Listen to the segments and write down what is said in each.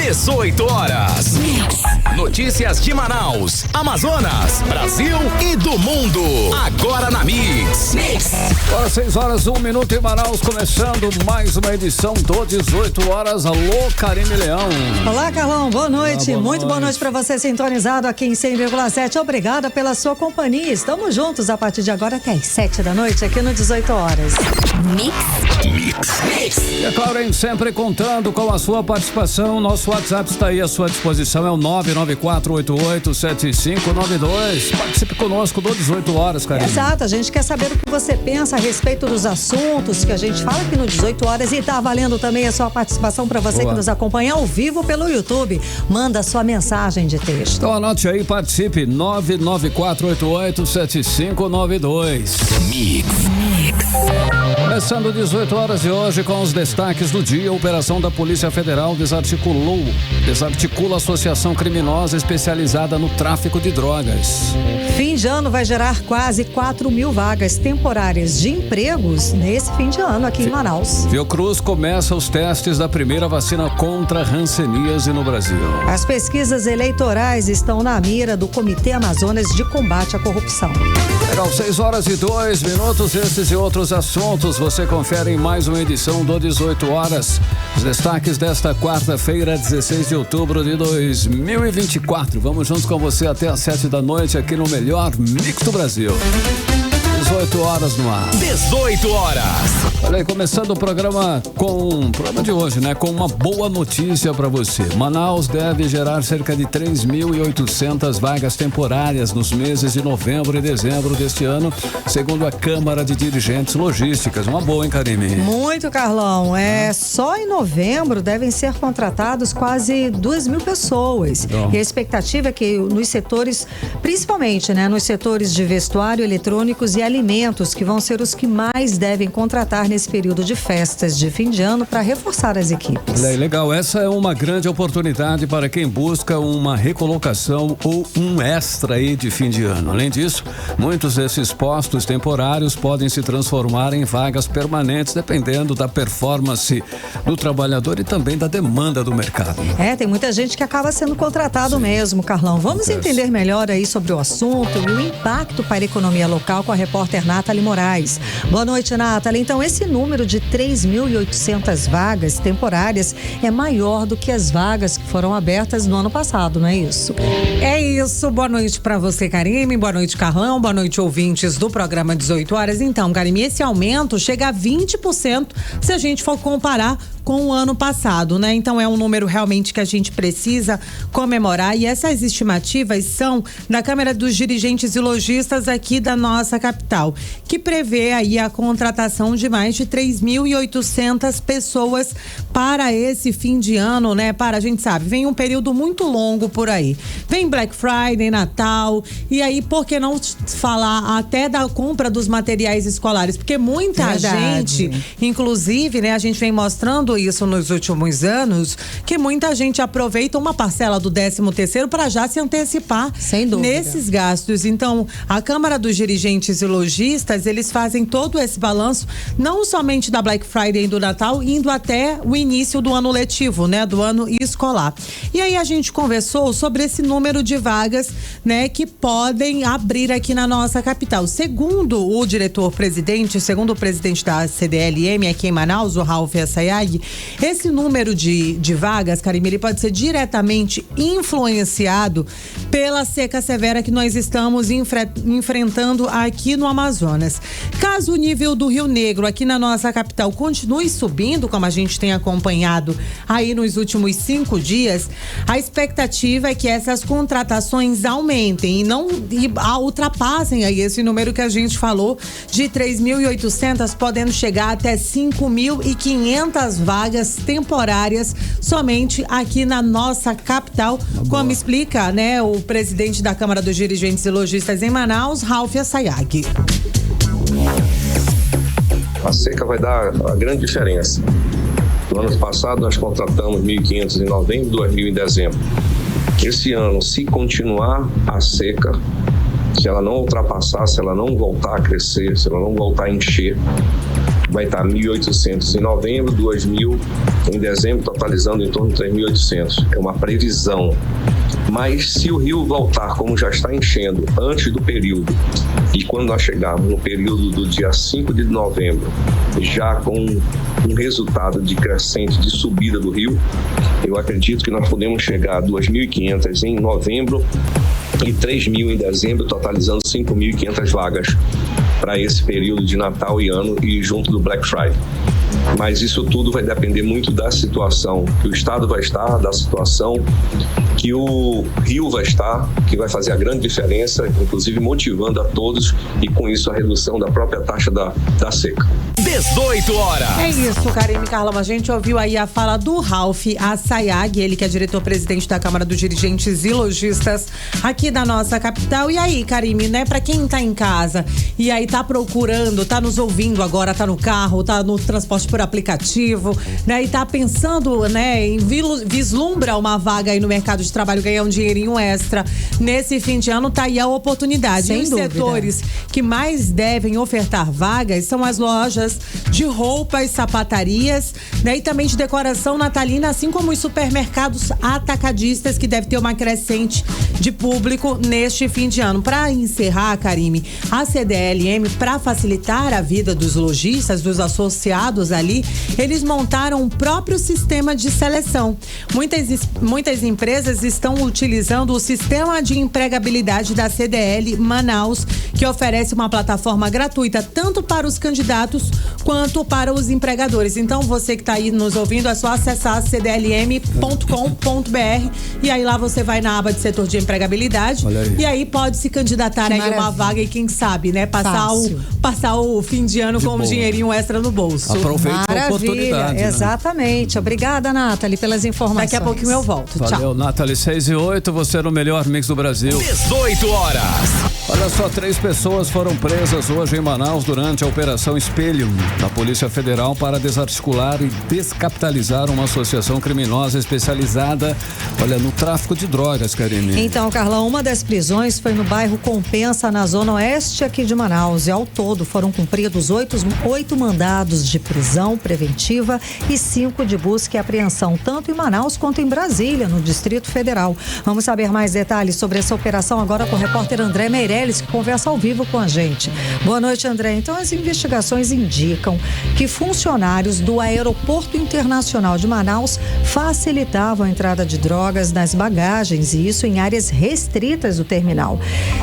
18 horas. Notícias de Manaus, Amazonas, Brasil e do mundo. Agora na Mix. Agora 6 horas, 1 minuto em Manaus, começando mais uma edição do 18 horas. Alô, Karine Leão. Olá, Carlão, boa noite. Muito boa noite para você sintonizado aqui em 100,7. Obrigada pela sua companhia. Estamos juntos a partir de agora até às 7 da noite aqui no 18 horas. Mix. E é claro, hein, sempre contando com a sua participação. Nosso WhatsApp está aí à sua disposição, é o 994887592. Participe conosco do 18 horas, Karine. Exato, a gente quer saber o que você pensa a respeito dos assuntos que a gente fala aqui no 18 horas e tá valendo também a sua participação para você que nos acompanha ao vivo pelo YouTube. Manda sua mensagem de texto. Então anote aí, participe, 994887592. Mix. Começando 18 horas de hoje com os destaques do dia. A operação da Polícia Federal desarticula a associação criminosa especializada no tráfico de drogas. Fim de ano vai gerar quase 4.000 vagas temporárias de empregos nesse fim de ano aqui em Manaus. Fiocruz começa os testes da primeira vacina contra hanseníase no Brasil. As pesquisas eleitorais estão na mira do Comitê Amazonas de Combate à Corrupção. Legal, 6 horas e 2 minutos, esses e outros assuntos você confere em mais uma edição do 18 horas. Os destaques desta quarta-feira, 16 de outubro de 2024. Vamos juntos com você até às 7 da noite aqui no melhor Mix do Brasil. 18 horas no ar. 18 horas. Olha aí, começando o programa de hoje, né? Com uma boa notícia para você. Manaus deve gerar cerca de 3.800 vagas temporárias nos meses de novembro e dezembro deste ano, segundo a Câmara de Dirigentes Logísticas. Uma boa, hein, Karine? Muito, Carlão. Só em novembro devem ser contratados quase 2.000 pessoas. Então. E a expectativa é que nos setores, principalmente, né? Nos setores de vestuário, eletrônicos e alimentos, que vão ser os que mais devem contratar nesse período de festas de fim de ano para reforçar as equipes. Legal, essa é uma grande oportunidade para quem busca uma recolocação ou um extra aí de fim de ano. Além disso, muitos desses postos temporários podem se transformar em vagas permanentes, dependendo da performance do trabalhador e também da demanda do mercado. Tem muita gente que acaba sendo contratado mesmo, Carlão. Vamos entender melhor aí sobre o assunto e o impacto para a economia local com a repórter Nathalie Moraes. Boa noite, Nathalie. Então, esse número de 3.800 vagas temporárias é maior do que as vagas que foram abertas no ano passado, não é isso? É isso. Boa noite para você, Karime. Boa noite, Carlão. Boa noite, ouvintes do programa 18 horas. Então, Karime, esse aumento chega a 20% se a gente for comparar com o ano passado, né? Então é um número realmente que a gente precisa comemorar, e essas estimativas são da Câmara dos Dirigentes e Lojistas aqui da nossa capital, que prevê aí a contratação de mais de 3.800 pessoas para esse fim de ano, né? A gente sabe, vem um período muito longo por aí. Vem Black Friday, Natal, e aí por que não falar até da compra dos materiais escolares? Porque muita gente, inclusive, né, a gente vem mostrando isso nos últimos anos, que muita gente aproveita uma parcela do 13º para já se antecipar nesses gastos. Então, a Câmara dos Dirigentes e Lojistas, eles fazem todo esse balanço, não somente da Black Friday e do Natal, indo até o início do ano letivo, né, do ano escolar. E aí a gente conversou sobre esse número de vagas, né, que podem abrir aqui na nossa capital. Segundo o diretor-presidente, segundo o presidente da CDLM aqui em Manaus, o Ralf Assayag, esse número de vagas, Karime, ele pode ser diretamente influenciado pela seca severa que nós estamos enfrentando aqui no Amazonas. Caso o nível do Rio Negro aqui na nossa capital continue subindo, como a gente tem acompanhado aí nos últimos 5 dias, a expectativa é que essas contratações aumentem e ultrapassem aí esse número que a gente falou de 3.800, podendo chegar até 5.500 vagas temporárias somente aqui na nossa capital, como explica, né, o presidente da Câmara dos Dirigentes e Lojistas em Manaus, Ralf Assayag. A seca vai dar a grande diferença. No ano passado nós contratamos 1.500 em novembro, 2.000 em dezembro. Esse ano, se continuar a seca, se ela não ultrapassar, se ela não voltar a crescer, se ela não voltar a encher, vai estar 1.800 em novembro, 2.000 em dezembro, totalizando em torno de 3.800. É uma previsão. Mas se o rio voltar como já está enchendo antes do período, e quando nós chegarmos no período do dia 5 de novembro, já com um resultado de crescente de subida do rio, eu acredito que nós podemos chegar a 2.500 em novembro e 3.000 em dezembro, totalizando 5.500 vagas para esse período de Natal e Ano e junto do Black Friday. Mas isso tudo vai depender muito da situação que o Estado vai estar, da situação que o Rio vai estar, que vai fazer a grande diferença, inclusive motivando a todos e com isso a redução da própria taxa da seca. 18 horas. É isso, Karine, Carlão. A gente ouviu aí a fala do Ralph Assayag, ele que é diretor-presidente da Câmara dos Dirigentes e Lojistas aqui da nossa capital. E aí, Karine, né, pra quem tá em casa e aí tá procurando, tá nos ouvindo agora, tá no carro, tá no transporte por aplicativo, né, e tá pensando, né, em vislumbra uma vaga aí no mercado de trabalho, ganhar um dinheirinho extra nesse fim de ano, tá aí a oportunidade. Sem e os dúvida. setores que mais devem ofertar vagas são as lojas de roupas, sapatarias, né, e também de decoração natalina, assim como os supermercados atacadistas, que deve ter uma crescente de público neste fim de ano. Para encerrar, Karime, a CDLM, para facilitar a vida dos lojistas, dos associados ali, eles montaram um próprio sistema de seleção. Muitas empresas estão utilizando o sistema de empregabilidade da CDL Manaus, que oferece uma plataforma gratuita tanto para os candidatos quanto para os empregadores. Então, você que está aí nos ouvindo, é só acessar cdlm.com.br e aí lá você vai na aba de setor de empregabilidade e aí pode se candidatar aí a uma vaga e quem sabe, né, passar o fim de ano com um dinheirinho extra no bolso. Aproveite a oportunidade. Exatamente. Obrigada, Nathalie, pelas informações. Daqui a pouquinho eu volto. Valeu, Tchau. Nathalie, 6 e 8, você no melhor mix do Brasil. 18 horas. Olha só, 3 pessoas foram presas hoje em Manaus durante a Operação Espelho da Polícia Federal para desarticular e descapitalizar uma associação criminosa especializada, olha, no tráfico de drogas, Karine. Então, Carlão, uma das prisões foi no bairro Compensa, na zona oeste aqui de Manaus. E ao todo foram cumpridos 8 mandados de prisão preventiva e 5 de busca e apreensão, tanto em Manaus quanto em Brasília, no Distrito Federal. Vamos saber mais detalhes sobre essa operação agora com o repórter André Meirelles, que conversa ao vivo com a gente. Boa noite, André. Então, as investigações indicam que funcionários do Aeroporto Internacional de Manaus facilitavam a entrada de drogas nas bagagens, e isso em áreas restritas do terminal,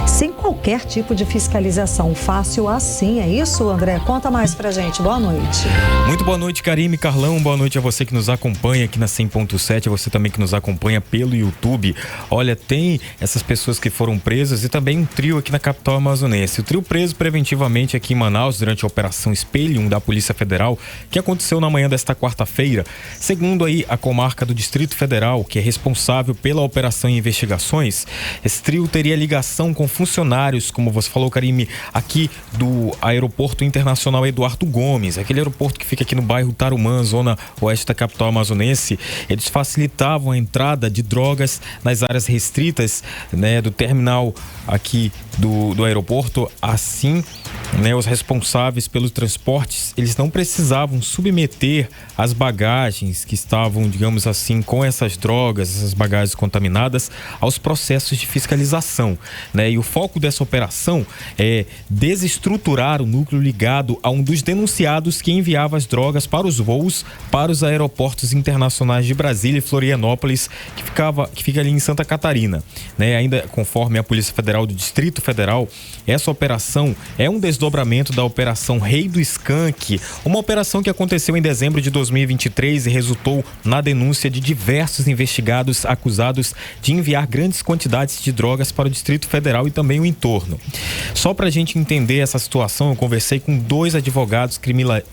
sem qualquer tipo de fiscalização. Fácil assim, é isso, André? Conta mais pra gente. Boa noite. Muito boa noite, Karime, Carlão. Boa noite a você que nos acompanha aqui na 100.7, a você também que nos acompanha pelo YouTube. Olha, tem essas pessoas que foram presas e também um trio aqui na capital amazonense. O trio preso preventivamente aqui em Manaus durante a Operação Espelho da Polícia Federal, que aconteceu na manhã desta quarta-feira. Segundo aí a comarca do Distrito Federal, que é responsável pela operação e investigações, esse trio teria ligação com funcionários, como você falou, Karime, aqui do Aeroporto Internacional Eduardo Gomes, aquele aeroporto que fica aqui no bairro Tarumã, zona oeste da capital amazonense. Eles facilitavam a entrada de drogas nas áreas restritas, né, do terminal aqui do aeroporto. Assim, né, os responsáveis pelos transportes, eles não precisavam submeter as bagagens que estavam, digamos assim, com essas drogas, essas bagagens contaminadas, aos processos de fiscalização, né? E o foco dessa operação é desestruturar o núcleo ligado a um dos denunciados que enviava as drogas para os voos para os aeroportos internacionais de Brasília e Florianópolis, que fica ali em Santa Catarina, né? Ainda conforme a Polícia Federal do Distrito Federal, essa operação é um desdobramento da Operação Rei do Skunk, uma operação que aconteceu em dezembro de 2023 e resultou na denúncia de diversos investigados acusados de enviar grandes quantidades de drogas para o Distrito Federal e também o entorno. Só para a gente entender essa situação, eu conversei com 2 advogados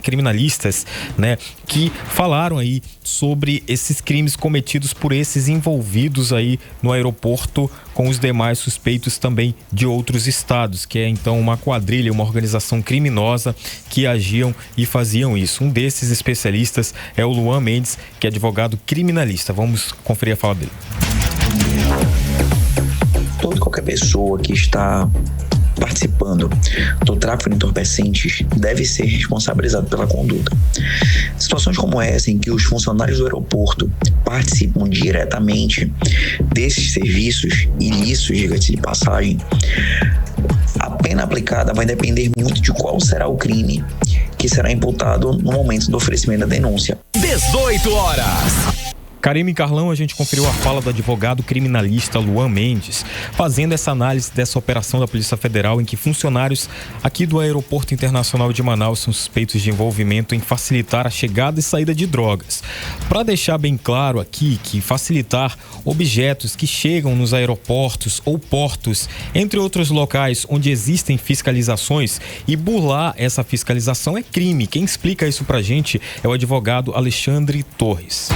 criminalistas, né, que falaram aí sobre esses crimes cometidos por esses envolvidos aí no aeroporto, com os demais suspeitos também de outros estados, que é então uma quadrilha, uma organização criminosa que agiam e faziam isso. Um desses especialistas é o Luan Mendes, que é advogado criminalista. Vamos conferir a fala dele. Toda qualquer pessoa que está participando do tráfico de entorpecentes deve ser responsabilizado pela conduta. Situações como essa, em que os funcionários do aeroporto participam diretamente desses serviços ilícitos, diga-se de passagem, a pena aplicada vai depender muito de qual será o crime que será imputado no momento do oferecimento da denúncia. 18 horas. Karime e Carlão, a gente conferiu a fala do advogado criminalista Luan Mendes, fazendo essa análise dessa operação da Polícia Federal em que funcionários aqui do Aeroporto Internacional de Manaus são suspeitos de envolvimento em facilitar a chegada e saída de drogas. Para deixar bem claro aqui que facilitar objetos que chegam nos aeroportos ou portos, entre outros locais onde existem fiscalizações, e burlar essa fiscalização é crime. Quem explica isso pra gente é o advogado Alexandre Torres.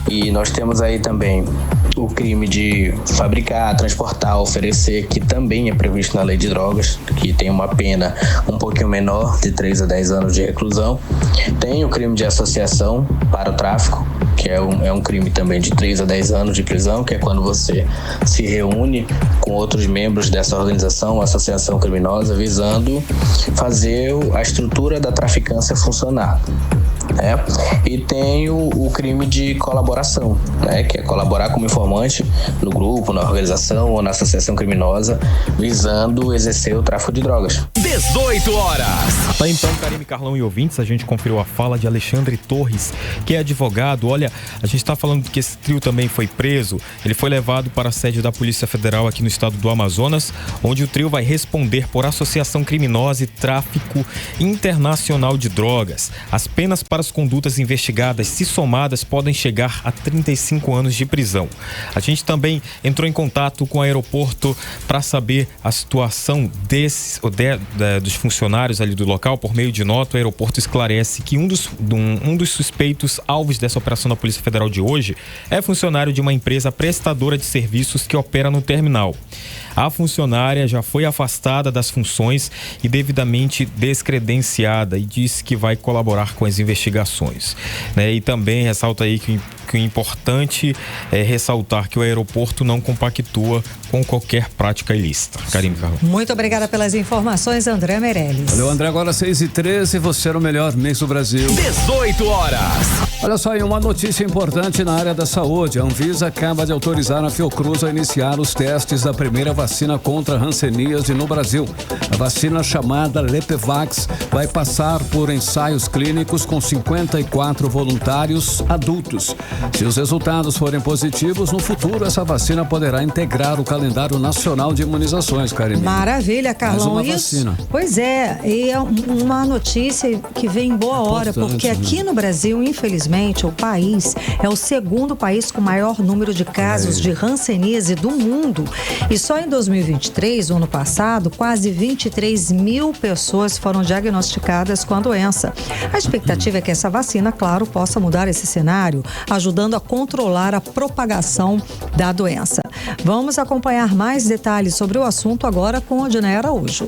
E nós temos aí também o crime de fabricar, transportar, oferecer, que também é previsto na lei de drogas, que tem uma pena um pouquinho menor, de 3 a 10 anos de reclusão. Tem o crime de associação para o tráfico, que é um crime também de 3 a 10 anos de prisão, que é quando você se reúne com outros membros dessa organização, associação criminosa, visando fazer a estrutura da traficância funcionar. E tem o crime de colaboração, que é colaborar como informante no grupo, na organização ou na associação criminosa, visando exercer o tráfico de drogas. 18 horas. Tá, então, Karime, Carlão e ouvintes, a gente conferiu a fala de Alexandre Torres, que é advogado. Olha, a gente tá falando que esse trio também foi preso. Ele foi levado para a sede da Polícia Federal aqui no estado do Amazonas, onde o trio vai responder por associação criminosa e tráfico internacional de drogas. As penas para as condutas investigadas, se somadas, podem chegar a 35 anos de prisão. A gente também entrou em contato com o aeroporto para saber a situação dos funcionários ali do local. Por meio de nota, o aeroporto esclarece que um dos suspeitos alvos dessa operação da Polícia Federal de hoje é funcionário de uma empresa prestadora de serviços que opera no terminal. A funcionária já foi afastada das funções e devidamente descredenciada, e disse que vai colaborar com as investigações. E também ressalta aí que o importante é ressaltar que o aeroporto não compactua com qualquer prática ilícita. Karime, Carlão. Muito obrigada pelas informações, André Meirelles. Valeu, André. Agora 6h13, você era o melhor mês do Brasil. 18 horas. Olha só aí, uma notícia importante na área da saúde. A Anvisa acaba de autorizar a Fiocruz a iniciar os testes da primeira vacina contra a hanseníase no Brasil. A vacina chamada Lepevax vai passar por ensaios clínicos com 54 voluntários adultos. Se os resultados forem positivos, no futuro essa vacina poderá integrar o calendário nacional de imunizações, Karime. Maravilha, Carlão. Mais uma vacina. Pois é, e é uma notícia que vem em boa hora, porque aqui no Brasil, infelizmente, o país é o segundo país com maior número de casos de hanseníase do mundo. E só em 2023, o ano passado, quase 23 mil pessoas foram diagnosticadas com a doença. A expectativa é que essa vacina, claro, possa mudar esse cenário, ajudando a controlar a propagação da doença. Vamos acompanhar mais detalhes sobre o assunto agora com Odinei Araújo.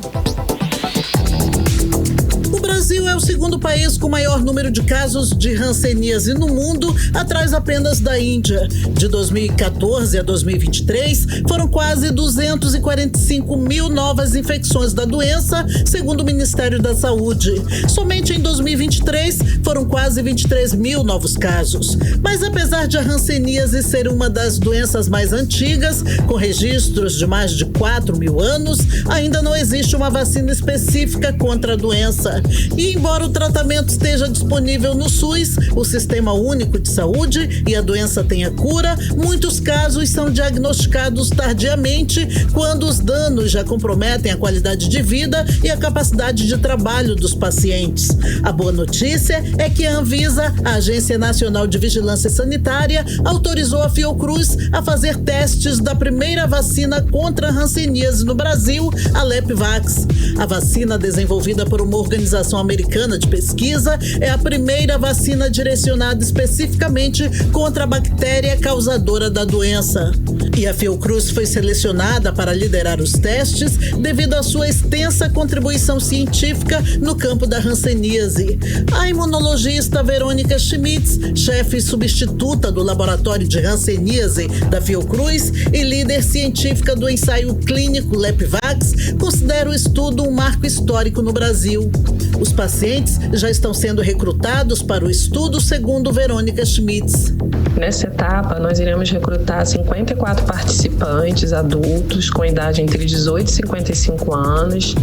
O Brasil é o segundo país com maior número de casos de hanseníase no mundo, atrás apenas da Índia. De 2014 a 2023, foram quase 245 mil novas infecções da doença, segundo o Ministério da Saúde. Somente em 2023, foram quase 23 mil novos casos. Mas apesar de a hanseníase ser uma das doenças mais antigas, com registros de mais de 4 mil anos, ainda não existe uma vacina específica contra a doença. E embora o tratamento esteja disponível no SUS, o Sistema Único de Saúde, e a doença tenha cura, muitos casos são diagnosticados tardiamente, quando os danos já comprometem a qualidade de vida e a capacidade de trabalho dos pacientes. A boa notícia é que a Anvisa, a Agência Nacional de Vigilância Sanitária, autorizou a Fiocruz a fazer testes da primeira vacina contra a hanseníase no Brasil, a Lepevax. A vacina, desenvolvida por uma organização Americana de Pesquisa é a primeira vacina direcionada especificamente contra a bactéria causadora da doença. E a Fiocruz foi selecionada para liderar os testes devido à sua extensa contribuição científica no campo da hanseníase. A imunologista Verônica Schmitz, chefe substituta do Laboratório de Hanseníase da Fiocruz e líder científica do ensaio clínico LepVax, considera o estudo um marco histórico no Brasil. Os pacientes já estão sendo recrutados para o estudo, segundo Verônica Schmitz. Nessa etapa, nós iremos recrutar 54 participantes adultos com idade entre 18 e 55 anos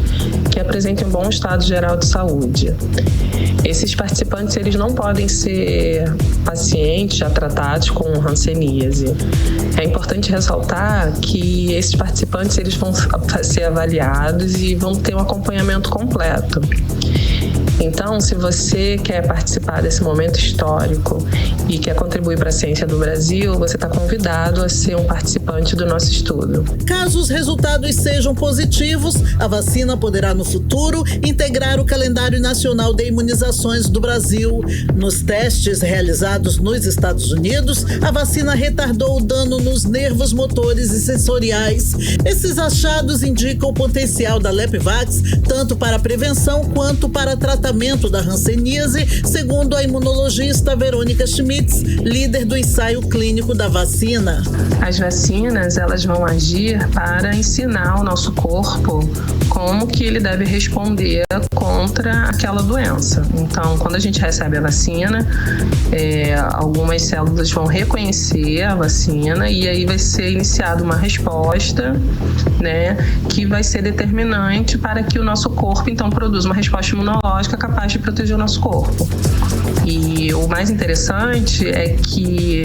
que apresentem um bom estado geral de saúde. Esses participantes, eles não podem ser pacientes já tratados com hanseníase. É importante ressaltar que esses participantes, eles vão ser avaliados e vão ter um acompanhamento completo. Então, se você quer participar desse momento histórico e quer contribuir para a ciência do Brasil, você está convidado a ser um participante do nosso estudo. Caso os resultados sejam positivos, a vacina poderá, no futuro, integrar o calendário nacional de imunizações do Brasil. Nos testes realizados nos Estados Unidos, a vacina retardou o dano nos nervos motores e sensoriais. Esses achados indicam o potencial da LepVax tanto para prevenção quanto para tratamento da hanseníase, segundo a imunologista Verônica Schmitz, líder do ensaio clínico da vacina. As vacinas, elas vão agir para ensinar o nosso corpo como que ele deve responder contra aquela doença. Então, quando a gente recebe a vacina, algumas células vão reconhecer a vacina e aí vai ser iniciada uma resposta, né, que vai ser determinante para que o nosso corpo, então, produza uma resposta imunológica capaz de proteger o nosso corpo. E o mais interessante é que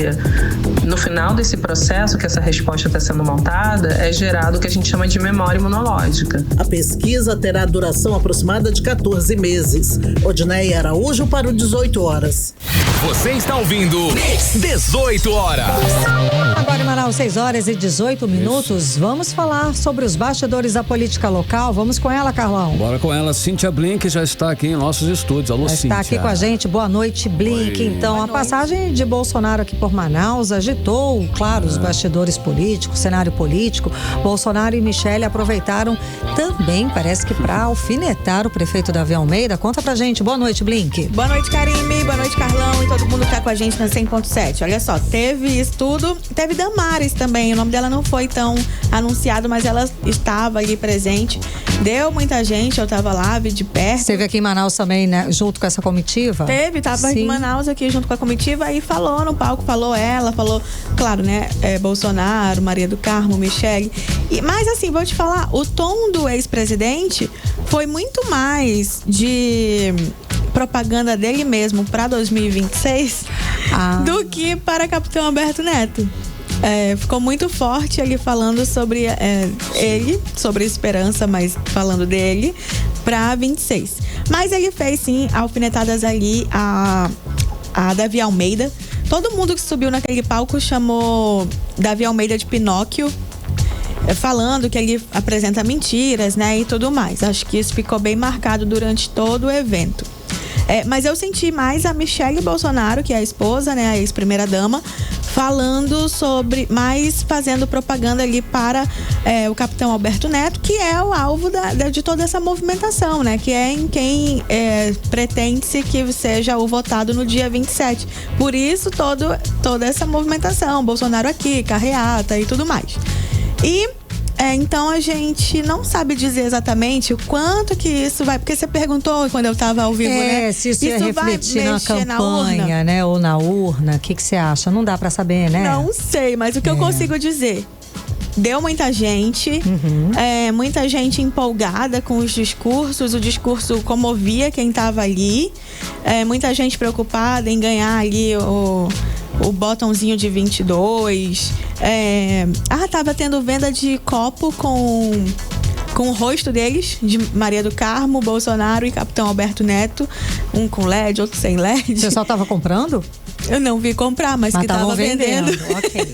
no final desse processo que essa resposta está sendo montada, é gerado o que a gente chama de memória imunológica. A pesquisa terá duração aproximada de 14 meses. Odneia Araújo para o 18 horas. Você está ouvindo 18 horas. Agora em Manaus, 6 horas e 18 minutos. Isso. Vamos falar sobre os bastidores da política local. Vamos com ela, Carlão. Bora com ela. Cíntia Blink já está aqui em nossos estúdios. Alô, Cíntia. Está aqui com a gente. Boa noite, Blink. Oi. Então, a passagem de Bolsonaro aqui por Manaus agitou, claro, os bastidores políticos, cenário político. Bolsonaro e Michele aproveitaram também, parece que para alfinetar o prefeito Davi Almeida. Conta pra gente. Boa noite, Blink. Boa noite, Karime. Boa noite, Carlão e todo mundo que tá com a gente na 100.7. Olha só, teve isso tudo. Teve Damares também. O nome dela não foi tão anunciado, mas ela estava ali presente. Deu muita gente, eu tava lá, vi de perto. Esteve aqui em Manaus também, né? Junto com essa comitiva? Tava em Manaus aqui junto com a comitiva e falou no palco, falou, claro, né? Bolsonaro, Maria do Carmo, Michele. Mas assim, vou te falar, o tom do ex-presidente foi muito mais de propaganda dele mesmo para 2026 do que para Capitão Alberto Neto. Ficou muito forte ele falando sobre sobre esperança, mas falando dele para 26. Mas ele fez sim alfinetadas ali a Davi Almeida. Todo mundo que subiu naquele palco chamou Davi Almeida de Pinóquio, falando que ele apresenta mentiras, né, e tudo mais. Acho que isso ficou bem marcado durante todo o evento. Mas eu senti mais a Michele Bolsonaro, que é a esposa, né, a ex-primeira-dama, falando sobre, mais fazendo propaganda ali para o capitão Alberto Neto, que é o alvo de toda essa movimentação, né, que é em quem pretende-se que seja o votado no dia 27. Por isso, toda essa movimentação, Bolsonaro aqui, carreata e tudo mais. E então a gente não sabe dizer exatamente o quanto que isso vai, porque você perguntou quando eu estava ao vivo, né? Se isso ia refletir na campanha, né? Ou na urna, o que você acha? Não dá pra saber, né? Não sei, mas o que eu consigo dizer, deu muita gente, muita gente empolgada com os discursos, o discurso comovia quem estava ali, muita gente preocupada em ganhar ali o botãozinho de 22. Tava tendo venda de copo com o rosto deles, de Maria do Carmo, Bolsonaro e Capitão Alberto Neto, um com LED, outro sem LED. O pessoal tava comprando? Eu não vi comprar, mas que tava vendendo. Ok.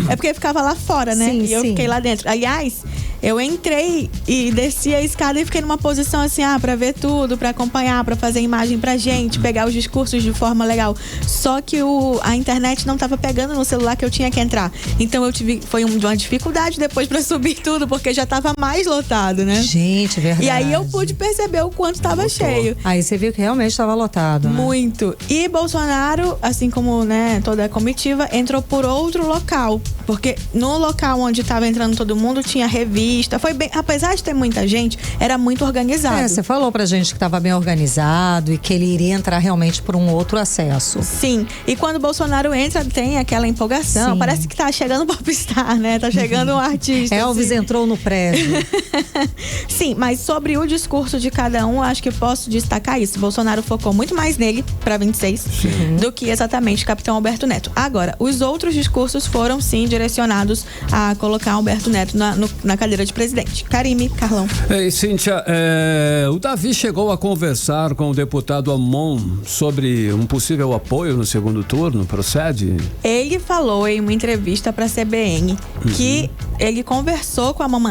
É porque ficava lá fora, né? Sim, e eu fiquei lá dentro. Aliás, eu entrei e desci a escada e fiquei numa posição assim, pra ver tudo, pra acompanhar, pra fazer imagem pra gente, pegar os discursos de forma legal. Só que a internet não tava pegando no celular que eu tinha que entrar. Então foi uma dificuldade depois pra subir tudo, porque já tava mais lotado, né? Gente, verdade. E aí eu pude perceber o quanto tava cheio. Aí você viu que realmente estava lotado, né? Muito. E Bolsonaro, assim como, né, toda a comitiva, entrou por outro local. Porque no local onde estava entrando todo mundo tinha revista. Foi bem, apesar de ter muita gente, era muito organizado. Você falou pra gente que estava bem organizado e que ele iria entrar realmente por um outro acesso. Sim. E quando o Bolsonaro entra, tem aquela empolgação. Sim. Parece que tá chegando um popstar, né? Tá chegando um artista. Elvis assim. Entrou no prédio. Sim, mas sobre o discurso de cada um, acho que posso destacar isso. Bolsonaro focou muito mais nele, para 26, do que exatamente o capitão Alberto Neto. Agora, os outros discursos foram, sim, direcionados a colocar Alberto Neto na cadeira de presidente. Karime, Carlão. Ei, Cíntia, o Davi chegou a conversar com o deputado Amon sobre um possível apoio no segundo turno, procede? Ele falou em uma entrevista para a CBN que ele conversou com a Amon,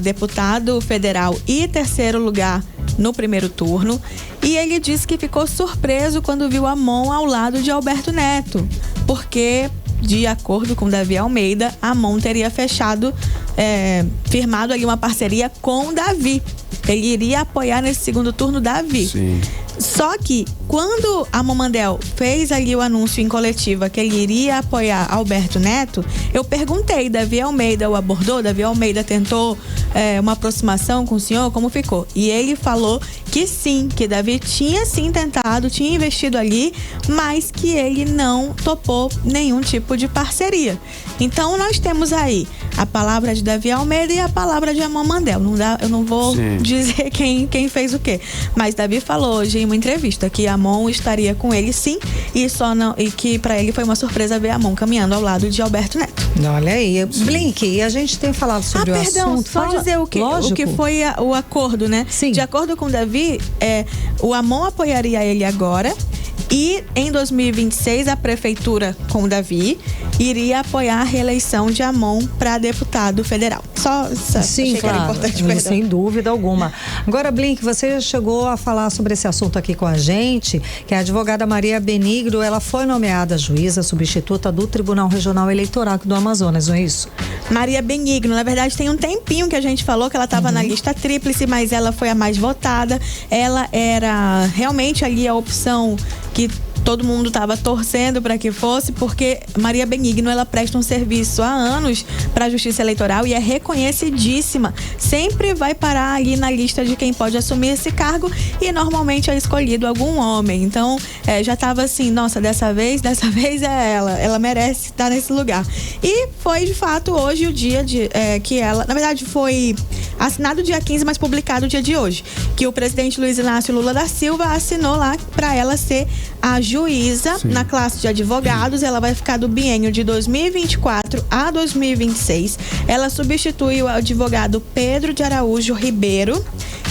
deputado federal e terceiro lugar no primeiro turno, e ele disse que ficou surpreso quando viu Amon ao lado de Alberto Neto, porque, de acordo com Davi Almeida, Amon teria firmado ali uma parceria com Davi. Ele iria apoiar nesse segundo turno Davi. Sim. Só que, quando a Momandel fez ali o anúncio em coletiva que ele iria apoiar Alberto Neto, eu perguntei, Davi Almeida o abordou? Davi Almeida tentou uma aproximação com o senhor? Como ficou? E ele falou que sim, que Davi tinha sim tentado, tinha investido ali, mas que ele não topou nenhum tipo de parceria. Então, nós temos aí a palavra de Davi Almeida e a palavra de Momandel. Eu não vou dizer quem fez o quê. Mas Davi falou hoje em uma entrevista que Amon estaria com ele sim, e que para ele foi uma surpresa ver Amon caminhando ao lado de Alberto Neto. Olha aí, Blink, e a gente tem falado sobre o assunto. Só dizer o que foi o acordo, né? Sim. De acordo com Davi, o Amon apoiaria ele agora. E em 2026, a prefeitura, com o Davi, iria apoiar a reeleição de Amon para deputado federal. Sim, claro, sem dúvida alguma. Agora, Blink, você chegou a falar sobre esse assunto aqui com a gente, que a advogada Maria Benigno, ela foi nomeada juíza substituta do Tribunal Regional Eleitoral do Amazonas, não é isso? Maria Benigno, na verdade tem um tempinho que a gente falou que ela estava na lista tríplice, mas ela foi a mais votada. Ela era realmente ali a opção que todo mundo estava torcendo para que fosse, porque Maria Benigno, ela presta um serviço há anos para a Justiça Eleitoral e é reconhecidíssima. Sempre vai parar ali na lista de quem pode assumir esse cargo e normalmente é escolhido algum homem. Então, já estava assim, nossa, dessa vez é ela merece estar nesse lugar. E foi, de fato, hoje o dia que ela, na verdade, foi assinado dia 15, mas publicado o dia de hoje, que o presidente Luiz Inácio Lula da Silva assinou lá para ela ser a juíza na classe de advogados. Ela vai ficar do biênio de 2024 a 2026. Ela substitui o advogado Pedro de Araújo Ribeiro,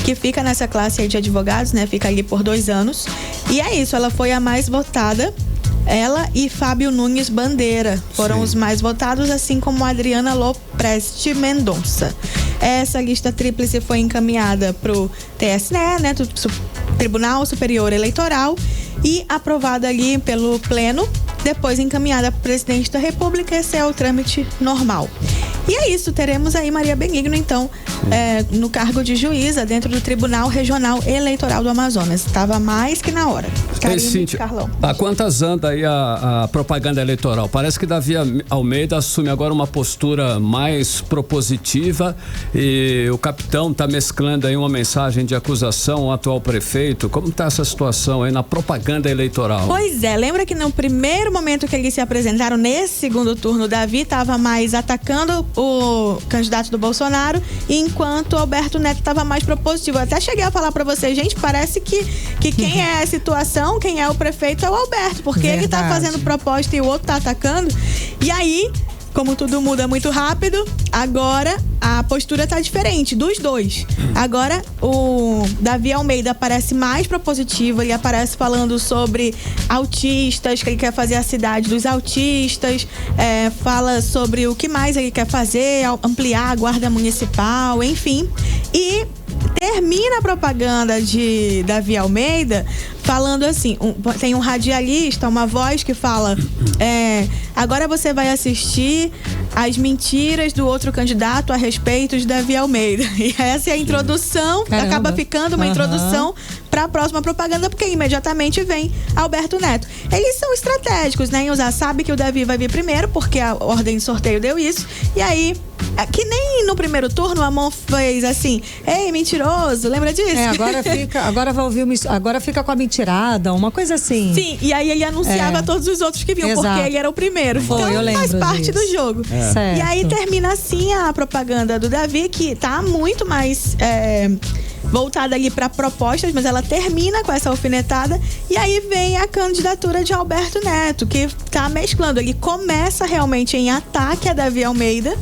que fica nessa classe aí de advogados, né? Fica ali por 2 anos. E é isso, ela foi a mais votada. Ela e Fábio Nunes Bandeira foram os mais votados, assim como Adriana Lopresti Mendonça. Essa lista tríplice foi encaminhada para o TSE, né, Tribunal Superior Eleitoral, e aprovada ali pelo Pleno, depois encaminhada para o presidente da República. Esse é o trâmite normal. E é isso, teremos aí Maria Benigno, então, no cargo de juíza dentro do Tribunal Regional Eleitoral do Amazonas. Estava mais que na hora. Cíntia, a quantas anda aí a propaganda eleitoral? Parece que Davi Almeida assume agora uma postura mais propositiva e o capitão está mesclando aí uma mensagem de acusação ao atual prefeito. Como está essa situação aí na propaganda eleitoral? Pois é, lembra que no primeiro momento que eles se apresentaram nesse segundo turno, Davi estava mais atacando o candidato do Bolsonaro, enquanto Alberto Neto estava mais propositivo. Eu até cheguei a falar para vocês, gente, parece que quem é a situação, quem é o prefeito é o Alberto, porque ele tá fazendo proposta e o outro tá atacando. E aí como tudo muda muito rápido, agora a postura tá diferente dos dois. Agora o Davi Almeida aparece mais propositivo, ele aparece falando sobre autistas, que ele quer fazer a cidade dos autistas, fala sobre o que mais ele quer fazer, ampliar a guarda municipal, enfim. E termina a propaganda de Davi Almeida falando assim, tem um radialista, uma voz que fala, agora você vai assistir as mentiras do outro candidato a respeito de Davi Almeida. E essa é a introdução, acaba ficando uma introdução para a próxima propaganda, porque imediatamente vem Alberto Neto. Eles são estratégicos, né, em usar, sabe que o Davi vai vir primeiro, porque a ordem de sorteio deu isso, e aí, que nem no primeiro turno, a Amon fez assim, ei, mentiroso, lembra disso? Agora fica com a mentirada, uma coisa assim. Sim, e aí ele anunciava todos os outros que vinham, porque ele era o primeiro. Foi, então faz parte do jogo. Certo. E aí termina assim a propaganda do Davi, que tá muito mais voltada ali para propostas, mas ela termina com essa alfinetada, e aí vem a candidatura de Alberto Neto, que tá mesclando. Ele começa realmente em ataque a Davi Almeida,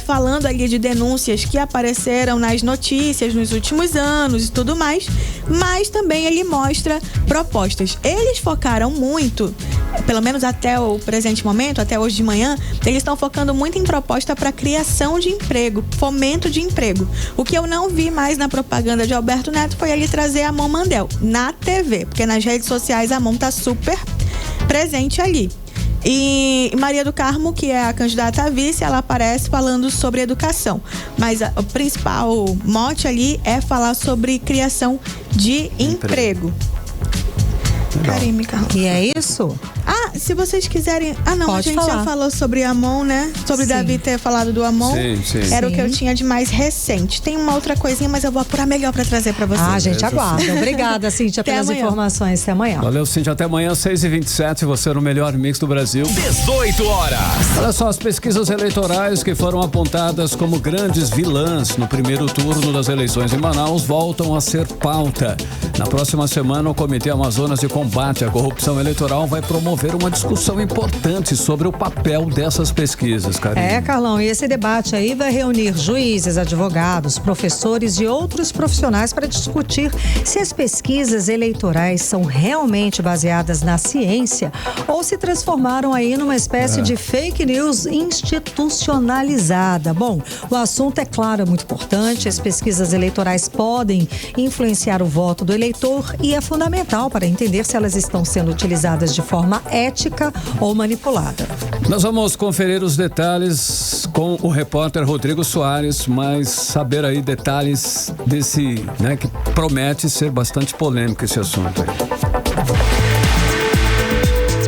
falando ali de denúncias que apareceram nas notícias nos últimos anos e tudo mais, mas também ele mostra propostas. Eles focaram muito, pelo menos até o presente momento, até hoje de manhã, eles estão focando muito em proposta para criação de emprego, fomento de emprego. O que eu não vi mais na propaganda de Alberto Neto foi ele trazer a Amon Mandel na TV, porque nas redes sociais a Amon tá super presente ali. E Maria do Carmo, que é a candidata a vice, ela aparece falando sobre educação, mas o principal mote ali é falar sobre criação de emprego. Karime, Carlos. E é isso? Se vocês quiserem... não, pode a gente falar. já falou sobre Amon, né? Sobre Davi ter falado do Amon. Sim. Era o que eu tinha de mais recente. Tem uma outra coisinha, mas eu vou apurar melhor pra trazer pra vocês. A gente aguarda. Obrigada, Cíntia, pelas informações. Até amanhã. Valeu, Cíntia. Até amanhã, 6h27. Você no melhor mix do Brasil. 18 horas. Olha só, as pesquisas eleitorais que foram apontadas como grandes vilãs no primeiro turno das eleições em Manaus voltam a ser pauta. Na próxima semana, o Comitê Amazonas de Combate à Corrupção Eleitoral vai promover uma discussão importante sobre o papel dessas pesquisas, Karine. Carlão, e esse debate aí vai reunir juízes, advogados, professores e outros profissionais para discutir se as pesquisas eleitorais são realmente baseadas na ciência ou se transformaram aí numa espécie de fake news institucionalizada. Bom, o assunto é claro, é muito importante. As pesquisas eleitorais podem influenciar o voto do eleitor e é fundamental para entender se elas estão sendo utilizadas de forma ética ou manipulada. Nós vamos conferir os detalhes com o repórter Rodrigo Soares, mas saber aí detalhes desse, né, que promete ser bastante polêmico esse assunto aí.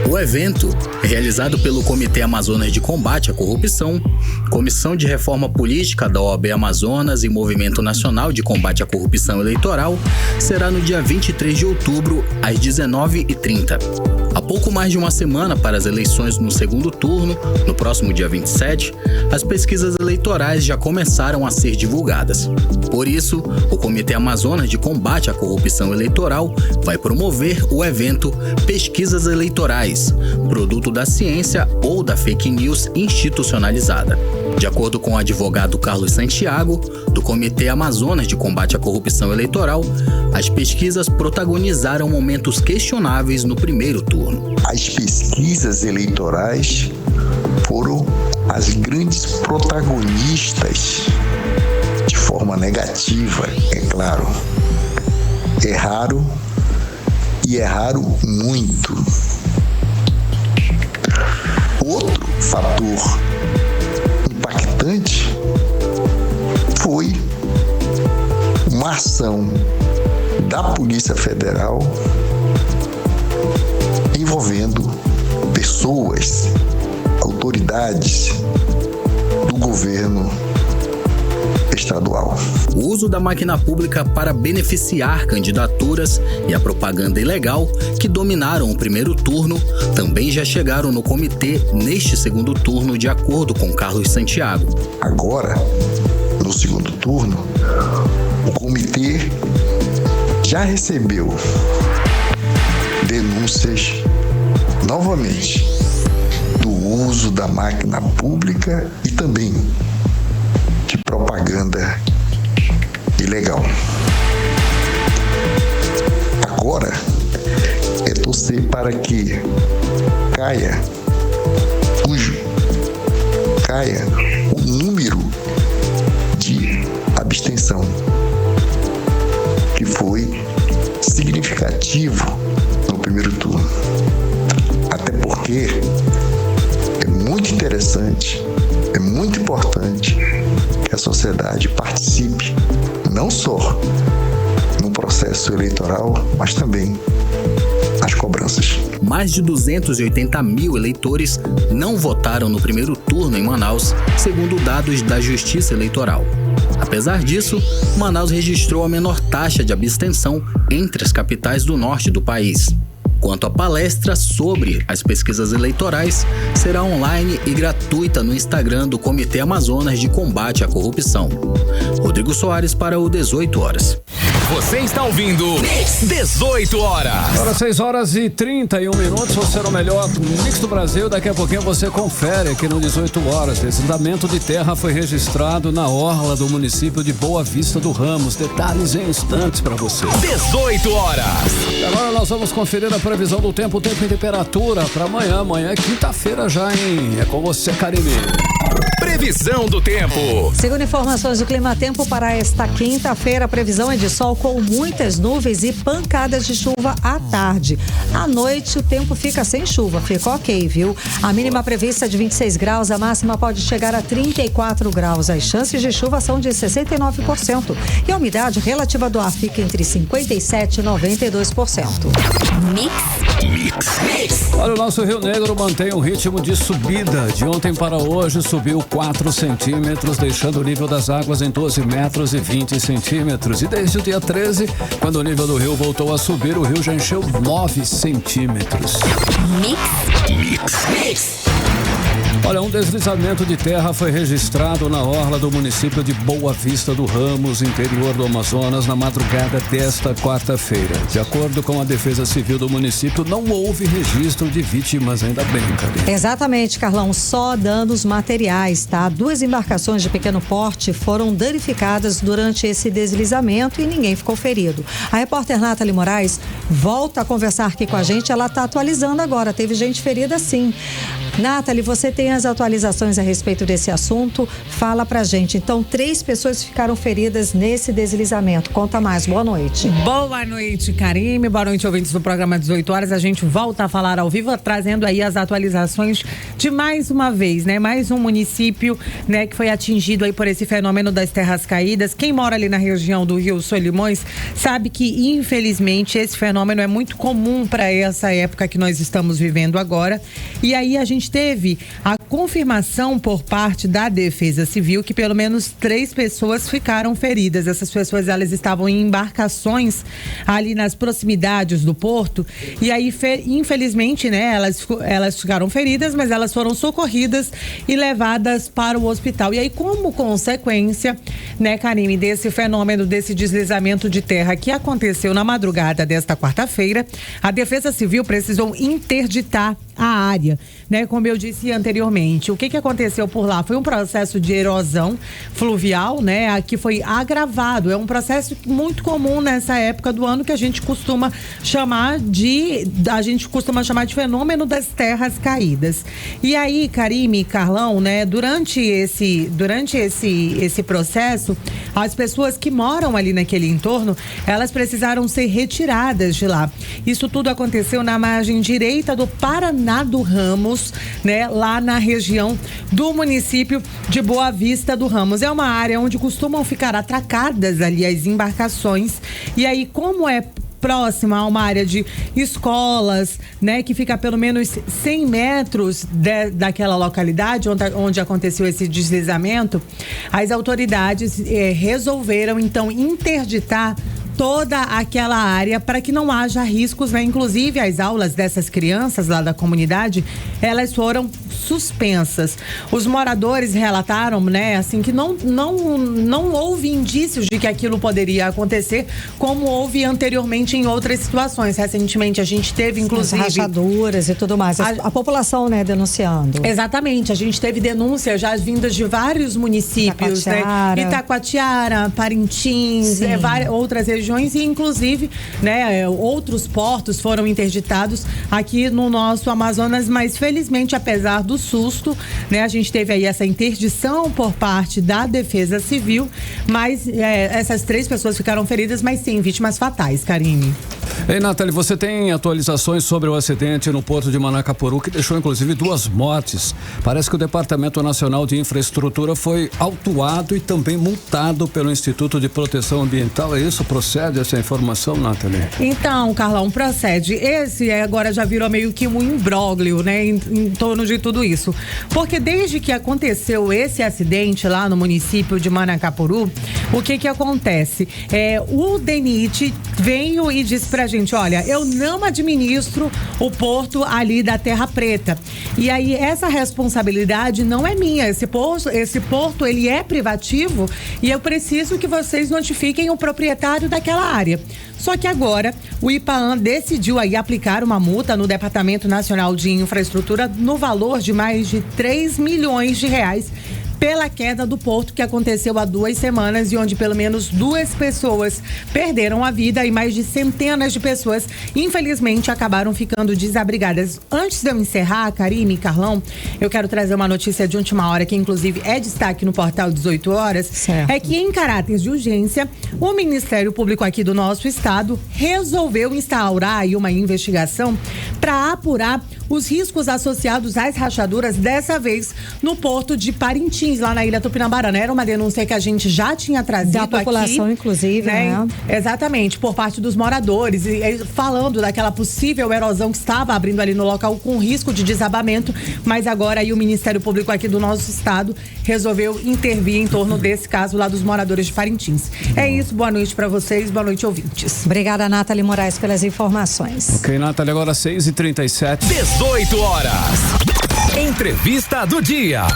O evento, realizado pelo Comitê Amazonas de Combate à Corrupção, Comissão de Reforma Política da OAB Amazonas e Movimento Nacional de Combate à Corrupção Eleitoral, será no dia 23 de outubro, às 19h30. Há pouco mais de uma semana para as eleições no segundo turno, no próximo dia 27, as pesquisas eleitorais já começaram a ser divulgadas. Por isso, o Comitê Amazonas de Combate à Corrupção Eleitoral vai promover o evento Pesquisas Eleitorais, produto da ciência ou da fake news institucionalizada. De acordo com o advogado Carlos Santiago, do Comitê Amazonas de Combate à Corrupção Eleitoral, as pesquisas protagonizaram momentos questionáveis no primeiro turno. As pesquisas eleitorais foram as grandes protagonistas, de forma negativa, é claro. Erraram e erraram muito. Outro fator impactante foi uma ação da Polícia Federal envolvendo pessoas, autoridades do governo estadual. O uso da máquina pública para beneficiar candidaturas e a propaganda ilegal que dominaram o primeiro turno também já chegaram no comitê neste segundo turno, de acordo com Carlos Santiago. Agora, no segundo turno, o comitê já recebeu denúncias novamente do uso da máquina pública e também de propaganda ilegal. Agora é torcer para que caia o número de abstenção, que foi significativo no primeiro turno. Até porque é muito interessante, é muito importante que a sociedade participe não só no processo eleitoral, mas também nas cobranças. Mais de 280 mil eleitores não votaram no primeiro turno em Manaus, segundo dados da Justiça Eleitoral. Apesar disso, Manaus registrou a menor taxa de abstenção entre as capitais do norte do país. Quanto à palestra sobre as pesquisas eleitorais, será online e gratuita no Instagram do Comitê Amazonas de Combate à Corrupção. Rodrigo Soares para o 18 horas. Você está ouvindo 18 horas. Agora 6h31. Você será o melhor mix do Brasil. Daqui a pouquinho você confere aqui no 18 horas. Deslizamento de terra foi registrado na orla do município de Boa Vista do Ramos. Detalhes em instantes para você. 18 horas. Agora nós vamos conferir a previsão do tempo e temperatura para amanhã. Amanhã é quinta-feira já, hein? É com você, Karine. Previsão do tempo. Segundo informações do Clima Tempo, para esta quinta-feira, a previsão é de sol com muitas nuvens e pancadas de chuva à tarde. À noite, o tempo fica sem chuva, fica ok, viu? A mínima prevista é de 26 graus, a máxima pode chegar a 34 graus. As chances de chuva são de 69%. E a umidade relativa do ar fica entre 57% e 92%. Mix. Olha, o nosso Rio Negro mantém um ritmo de subida. De ontem para hoje, subiu 4 centímetros, deixando o nível das águas em 12 metros e 20 centímetros. E desde o dia 13, quando o nível do rio voltou a subir, o rio já encheu 9 centímetros. Mix. Olha, um deslizamento de terra foi registrado na orla do município de Boa Vista do Ramos, interior do Amazonas, na madrugada desta quarta-feira. De acordo com a Defesa Civil do município, não houve registro de vítimas, ainda bem, Karine. Exatamente, Carlão, só danos materiais, tá? 2 embarcações de pequeno porte foram danificadas durante esse deslizamento e ninguém ficou ferido. A repórter Nathalie Moraes volta a conversar aqui com a gente, ela está atualizando agora, teve gente ferida sim. Nathalie, você tem as atualizações a respeito desse assunto? Fala pra gente. Então, 3 pessoas ficaram feridas nesse deslizamento. Conta mais. Boa noite. Boa noite, Karime. Boa noite, ouvintes do programa 18 horas. A gente volta a falar ao vivo, trazendo aí as atualizações de mais uma vez, né? Mais um município, né, que foi atingido aí por esse fenômeno das terras caídas. Quem mora ali na região do Rio Solimões sabe que, infelizmente, esse fenômeno é muito comum para essa época que nós estamos vivendo agora. E aí a gente teve a confirmação por parte da Defesa Civil que pelo menos 3 pessoas ficaram feridas. Essas pessoas, elas estavam em embarcações ali nas proximidades do porto e aí, infelizmente, né, elas ficaram feridas, mas elas foram socorridas e levadas para o hospital. E aí, como consequência, né, Karime, desse fenômeno, desse deslizamento de terra que aconteceu na madrugada desta quarta-feira, a Defesa Civil precisou interditar a área, né? Como eu disse anteriormente, o que aconteceu por lá? Foi um processo de erosão fluvial, né? Que foi agravado. É um processo muito comum nessa época do ano que a gente costuma chamar de fenômeno das terras caídas. E aí, Karime e Carlão, né? Durante esse processo, as pessoas que moram ali naquele entorno, elas precisaram ser retiradas de lá. Isso tudo aconteceu na margem direita do Paraná do Ramos, né, lá na região do município de Boa Vista do Ramos. É uma área onde costumam ficar atracadas ali as embarcações. E aí, como é próxima a uma área de escolas, né, que fica a pelo menos 100 metros daquela localidade onde aconteceu esse deslizamento, as autoridades resolveram então interditar toda aquela área para que não haja riscos, né? Inclusive as aulas dessas crianças lá da comunidade, elas foram suspensas. Os moradores relataram, né, assim, que não houve indícios de que aquilo poderia acontecer, como houve anteriormente em outras situações. Recentemente a gente teve, inclusive, as rachaduras e tudo mais. A população, né, denunciando. Exatamente. A gente teve denúncias já vindas de vários municípios, Itacoatiara, né? Itacoatiara, Parintins, outras regiões e, inclusive, né, outros portos foram interditados aqui no nosso Amazonas, mas felizmente, apesar do susto, né, a gente teve aí essa interdição por parte da Defesa Civil, mas essas 3 pessoas ficaram feridas, mas sem vítimas fatais, Karine. Ei, Nathalie, você tem atualizações sobre o acidente no porto de Manacapuru, que deixou inclusive 2 mortes. Parece que o Departamento Nacional de Infraestrutura foi autuado e também multado pelo Instituto de Proteção Ambiental. É isso? Procede essa informação, Nathalie? Então, Carlão, procede. Esse agora já virou meio que um imbróglio, né, em torno de tudo isso. Porque desde que aconteceu esse acidente lá no município de Manacapuru, o que acontece? O DENIT veio e disse pra gente, olha, eu não administro o porto ali da Terra Preta. E aí essa responsabilidade não é minha. Esse porto, ele é privativo e eu preciso que vocês notifiquem o proprietário daquela área. Só que agora o IPAAM decidiu aí aplicar uma multa no Departamento Nacional de Infraestrutura no valor de mais de 3 milhões de reais pela queda do porto que aconteceu há 2 semanas e onde pelo menos 2 pessoas perderam a vida e mais de centenas de pessoas, infelizmente, acabaram ficando desabrigadas. Antes de eu encerrar, Karine e Carlão, eu quero trazer uma notícia de última hora que inclusive é destaque no portal 18 horas. Certo. É que em caráter de urgência, o Ministério Público aqui do nosso estado resolveu instaurar aí uma investigação para apurar os riscos associados às rachaduras, dessa vez no porto de Parintins, lá na Ilha Tupinambara. Era uma denúncia que a gente já tinha trazido da população, aqui, inclusive, né? Exatamente, por parte dos moradores, e falando daquela possível erosão que estava abrindo ali no local com risco de desabamento, mas agora aí o Ministério Público aqui do nosso estado resolveu intervir em torno desse caso lá dos moradores de Parintins. É isso, boa noite para vocês, boa noite, ouvintes. Obrigada, Nathalie Moraes, pelas informações. Ok, Nathalie, agora 6h37. 18 horas. Entrevista do dia.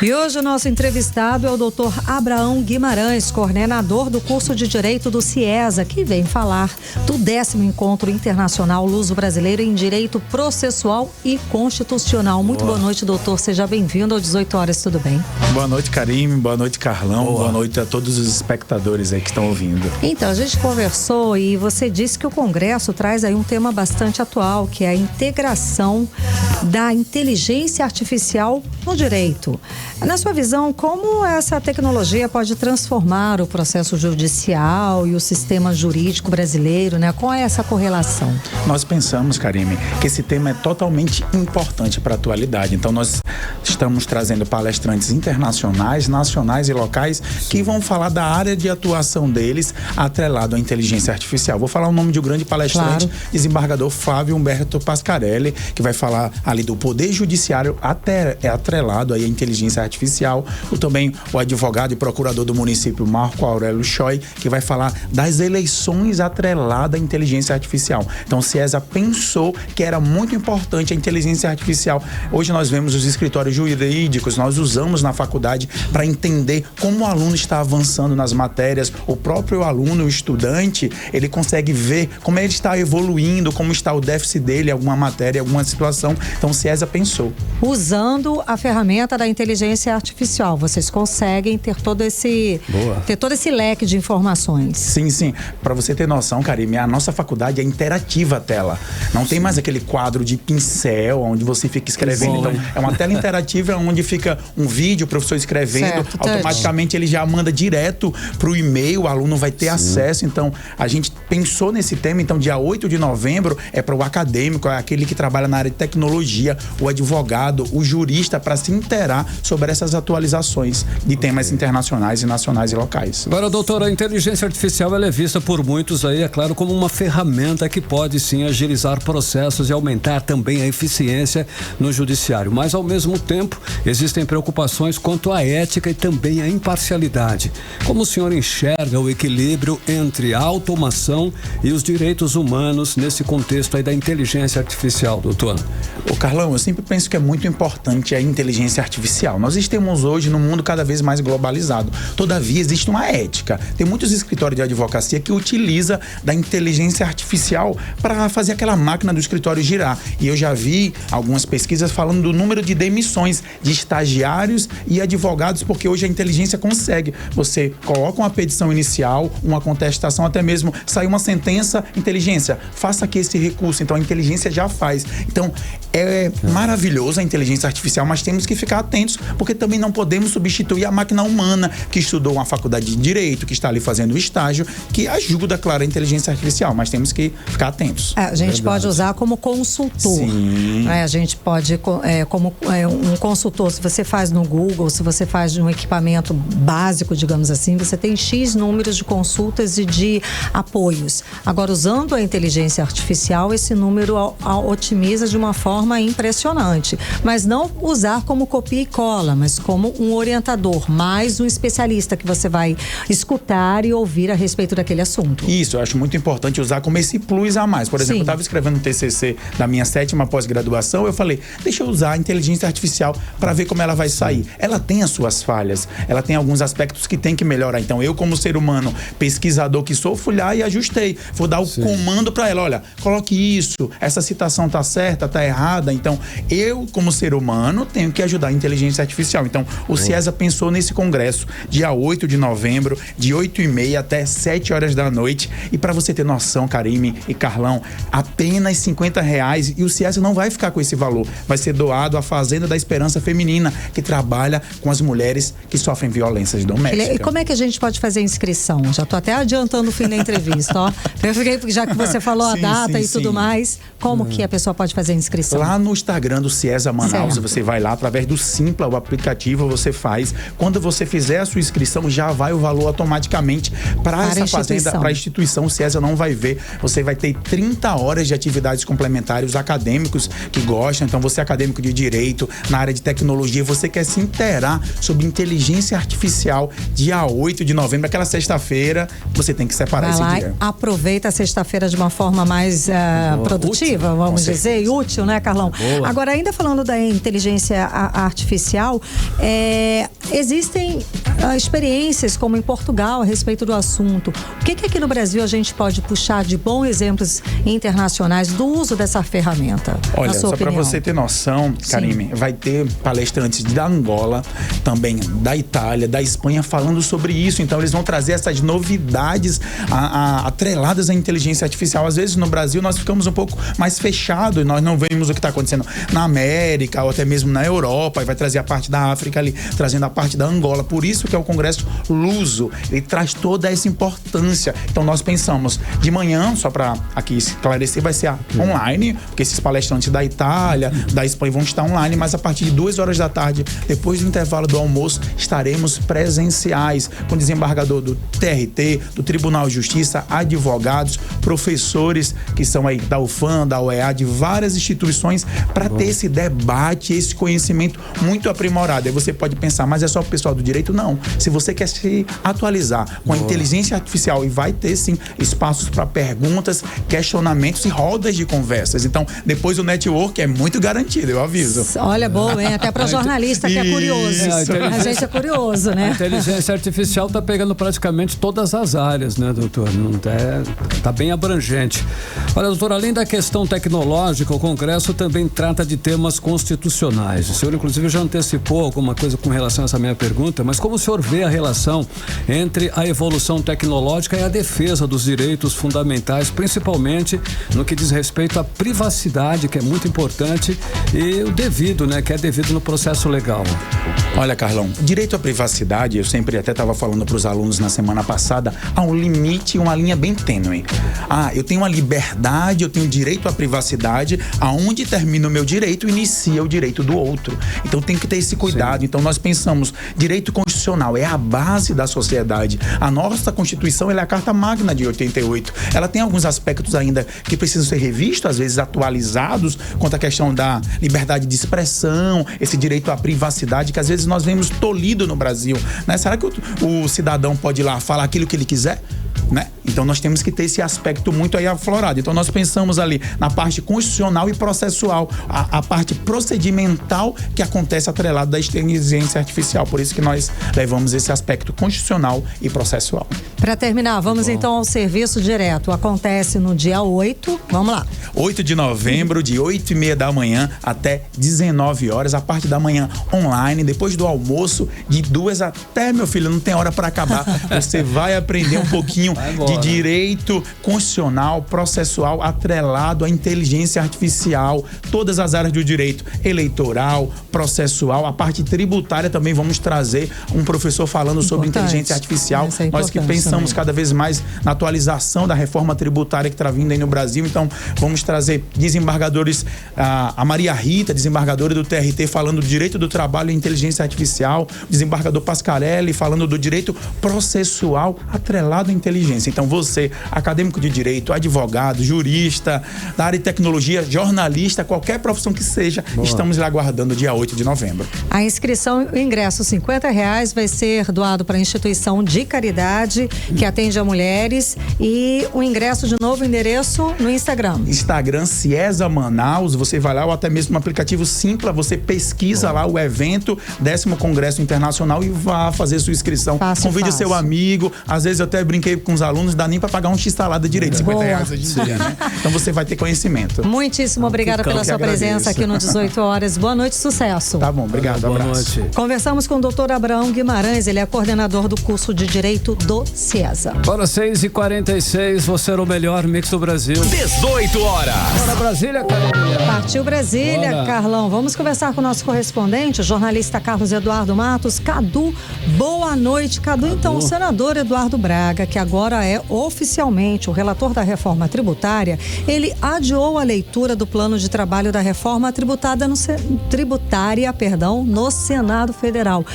E hoje o nosso entrevistado é o Dr. Abraão Guimarães, coordenador do curso de Direito do CIESA, que vem falar do 10º Encontro Internacional Luso-Brasileiro em Direito Processual e Constitucional. Muito boa noite, doutor. Seja bem-vindo ao 18 horas, tudo bem? Boa noite, Karime. Boa noite, Carlão. Boa noite a todos os espectadores aí que estão ouvindo. Então, a gente conversou e você disse que o Congresso traz aí um tema bastante atual, que é a integração da inteligência artificial no direito. Na sua visão, como essa tecnologia pode transformar o processo judicial e o sistema jurídico brasileiro, né? Qual é essa correlação? Nós pensamos, Karime, que esse tema é totalmente importante para a atualidade. Então, nós estamos trazendo palestrantes internacionais, nacionais e locais que vão falar da área de atuação deles atrelado à inteligência artificial. Vou falar o nome de um grande palestrante, claro. Desembargador Flávio Humberto Pascarelli, que vai falar ali do poder judiciário atrelado aí à inteligência artificial. Também o advogado e procurador do município, Marco Aurélio Choi, que vai falar das eleições atreladas à inteligência artificial. Então, o CIESA pensou que era muito importante a inteligência artificial. Hoje nós vemos os escritórios jurídicos, nós usamos na faculdade para entender como o aluno está avançando nas matérias. O próprio aluno, o estudante, ele consegue ver como ele está evoluindo, como está o déficit dele, alguma matéria, alguma situação. Então, o CIESA pensou. Usando a ferramenta da inteligência artificial, vocês conseguem ter todo esse leque de informações. Sim, sim. Para você ter noção, Karime, a nossa faculdade é interativa a tela. Não tem mais aquele quadro de pincel onde você fica escrevendo. Então, é uma tela interativa onde fica um vídeo, o professor escrevendo, certo, automaticamente ele já manda direto para o e-mail, o aluno vai ter acesso. Então, a gente pensou nesse tema. Então, dia 8 de novembro é para o acadêmico, é aquele que trabalha na área de tecnologia, o advogado, o jurista, para se interar sobre essas atualizações de temas internacionais e nacionais e locais. Agora, doutora, a inteligência artificial ela é vista por muitos aí, é claro, como uma ferramenta que pode sim agilizar processos e aumentar também a eficiência no judiciário. Mas, ao mesmo tempo, existem preocupações quanto à ética e também à imparcialidade. Como o senhor enxerga o equilíbrio entre a automação e os direitos humanos nesse contexto aí da inteligência artificial, doutor? Ô Carlão, eu sempre penso que é muito importante a inteligência artificial. Nós estamos hoje num mundo cada vez mais globalizado. Todavia, existe uma ética. Tem muitos escritórios de advocacia que utiliza da inteligência artificial para fazer aquela máquina do escritório girar. E eu já vi algumas pesquisas falando do número de demissões de estagiários e advogados, porque hoje a inteligência consegue. Você coloca uma petição inicial, uma contestação, até mesmo sai uma sentença, inteligência, faça aqui esse recurso. Então a inteligência já faz. Então é maravilhoso a inteligência artificial, mas temos que ficar atentos, porque também não podemos substituir a máquina humana que estudou uma faculdade de direito, que está ali fazendo o estágio, que ajuda, claro, a inteligência artificial, mas temos que ficar atentos. A gente pode usar como consultor. Sim. A gente pode, como um consultor, se você faz no Google, se você faz de um equipamento básico, digamos assim, você tem X números de consultas e de apoios. Agora, usando a inteligência artificial, esse número otimiza de uma forma impressionante. Mas não usar como copia e cola, mas como um orientador, mais um especialista que você vai escutar e ouvir a respeito daquele assunto. Isso, eu acho muito importante usar como esse plus a mais. Por exemplo, eu estava escrevendo um TCC da minha 7ª pós-graduação, eu falei, deixa eu usar a inteligência artificial para ver como ela vai sair. Ela tem as suas falhas, ela tem alguns aspectos que tem que melhorar. Então, eu como ser humano, pesquisador que sou, fui lá e ajustei. Vou dar o comando para ela, olha, coloque isso, essa citação tá certa, tá errada. Então, eu como ser humano tenho que ajudar a inteligência artificial. Então, o CIESA pensou nesse congresso, dia 8 de novembro, de 8h30 até 7 horas da noite. E para você ter noção, Karime e Carlão, apenas R$50, e o CIESA não vai ficar com esse valor. Vai ser doado à Fazenda da Esperança Feminina, que trabalha com as mulheres que sofrem violências domésticas. E como é que a gente pode fazer a inscrição? Já estou até adiantando o fim da entrevista, ó. Eu fiquei, já que você falou a data e tudo mais, como que a pessoa pode fazer a inscrição? Lá no Instagram do CIESA Manaus, você vai lá, através do Simpla, o aplicativo, você faz. Quando você fizer a sua inscrição, já vai o valor automaticamente para essa fazenda, para a instituição. O CIESA não vai ver. Você vai ter 30 horas de atividades complementares, os acadêmicos que gostam. Então, você é acadêmico de direito, na área de tecnologia, você quer se inteirar sobre inteligência artificial, dia 8 de novembro, aquela sexta-feira, você tem que separar esse dia. Aproveita a sexta-feira de uma forma mais produtiva, útil, vamos dizer, e útil, né, Carlão? Boa. Agora, ainda falando da inteligência artificial, existem experiências como em Portugal a respeito do assunto. O que aqui no Brasil a gente pode puxar de bons exemplos internacionais do uso dessa ferramenta? Olha, só para você ter noção, Karime, vai ter palestrantes da Angola, também da Itália, da Espanha, falando sobre isso. Então, eles vão trazer essas novidades atreladas à inteligência artificial. Às vezes, no Brasil, nós ficamos um pouco mais fechados, nós não vemos o que está acontecendo na América ou até mesmo na Europa, e vai trazer a parte da África ali, trazendo a parte da Angola. Por isso que é o Congresso Luso, ele traz toda essa importância. Então, nós pensamos, de manhã, só para aqui esclarecer, vai ser online, porque esses palestrantes da Itália, da Espanha vão estar online, mas a partir de 2 horas da tarde, depois do intervalo do almoço, estaremos presenciais com o desembargador do TRT, do Tribunal de Justiça, advogados, professores que são aí da UFAM, da UEA, de várias instituições, para ter esse debate, esse conhecimento muito aprimorado. Aí você pode pensar, mas é só o pessoal do direito? Não. Se você quer se atualizar com a inteligência artificial, e vai ter sim espaços para perguntas, questionamentos e rodas de conversas. Então, depois o network é muito garantido, eu aviso. Olha, boa, hein? Até para jornalista que é curioso. A gente é curioso, né? A inteligência artificial está pegando praticamente todas as áreas, né, doutor? Tá bem abrangente. Olha, doutor, além da questão tecnológica, o Congresso também trata de temas constitucionais. O senhor, inclusive, já antecipou alguma coisa com relação a essa minha pergunta, mas como o senhor vê a relação entre a evolução tecnológica e a defesa dos direitos fundamentais, principalmente no que diz respeito à privacidade, que é muito importante, e o devido, né, que é devido no processo legal? Olha, Carlão, direito à privacidade, eu sempre até estava falando para os alunos na semana passada, há um limite, uma linha bem tênue. Eu tenho a liberdade, eu tenho direito à privacidade, aonde termina o meu direito, inicia o direito do outro. outro. Então tem que ter esse cuidado. Então nós pensamos, direito constitucional é a base da sociedade. A nossa Constituição ela é a Carta Magna de 88. Ela tem alguns aspectos ainda que precisam ser revistos, às vezes atualizados, quanto à questão da liberdade de expressão, esse direito à privacidade, que às vezes nós vemos tolhido no Brasil, né? Será que o cidadão pode ir lá falar aquilo que ele quiser? Né? Então nós temos que ter esse aspecto muito aí aflorado. Então nós pensamos ali na parte constitucional e processual, a parte procedimental que acontece atrelado da inteligência artificial. Por isso que nós levamos esse aspecto constitucional e processual. Para terminar, vamos então ao serviço direto. Acontece no dia 8, vamos lá. 8 de novembro, de 8h30 da manhã até 19 horas, a parte da manhã online, depois do almoço, de 2 até, meu filho, não tem hora para acabar. Você vai aprender um pouquinho de direito constitucional, processual, atrelado à inteligência artificial, todas as áreas do direito eleitoral, processual, a parte tributária também vamos trazer um professor falando sobre inteligência artificial. Nós que pensamos cada vez mais na atualização da reforma tributária que está vindo aí no Brasil, então vamos trazer desembargadores, a Maria Rita, desembargadora do TRT, falando do direito do trabalho e inteligência artificial, o desembargador Pascarelli falando do direito processual atrelado à inteligência. Então você, acadêmico de direito, advogado, jurista, da área de tecnologia, jornalista, qualquer profissão que seja, estamos lá aguardando dia 8 de novembro. A inscrição, o ingresso R$50 vai ser doado para a instituição de caridade que atende a mulheres, e o ingresso de novo endereço no Instagram. Instagram Ciesa Manaus, você vai lá, ou até mesmo no aplicativo Simpla, você pesquisa lá o evento 10º Congresso Internacional e vá fazer sua inscrição. Convide seu amigo, às vezes eu até brinquei com os alunos, dá nem para pagar um x-salada direito, R$50 hoje em dia, né? Então você vai ter conhecimento. Muitíssimo obrigada pela sua presença aqui no 18 horas. Boa noite, sucesso. Tá bom, obrigado, boa abraço. Noite. Conversamos com o Dr. Abraão Guimarães, ele é coordenador do curso de Direito do Ciesa. Agora 6h46, você era o melhor mix do Brasil. 18 horas. Bora Brasília, Carolina. Partiu Brasília, bora. Carlão. Vamos conversar com o nosso correspondente, o jornalista Carlos Eduardo Matos. Cadu, boa noite. Cadu, então, o senador Eduardo Braga, que agora é oficialmente o relator da reforma tributária, ele adiou a leitura do plano de trabalho da reforma tributária no Senado Federal.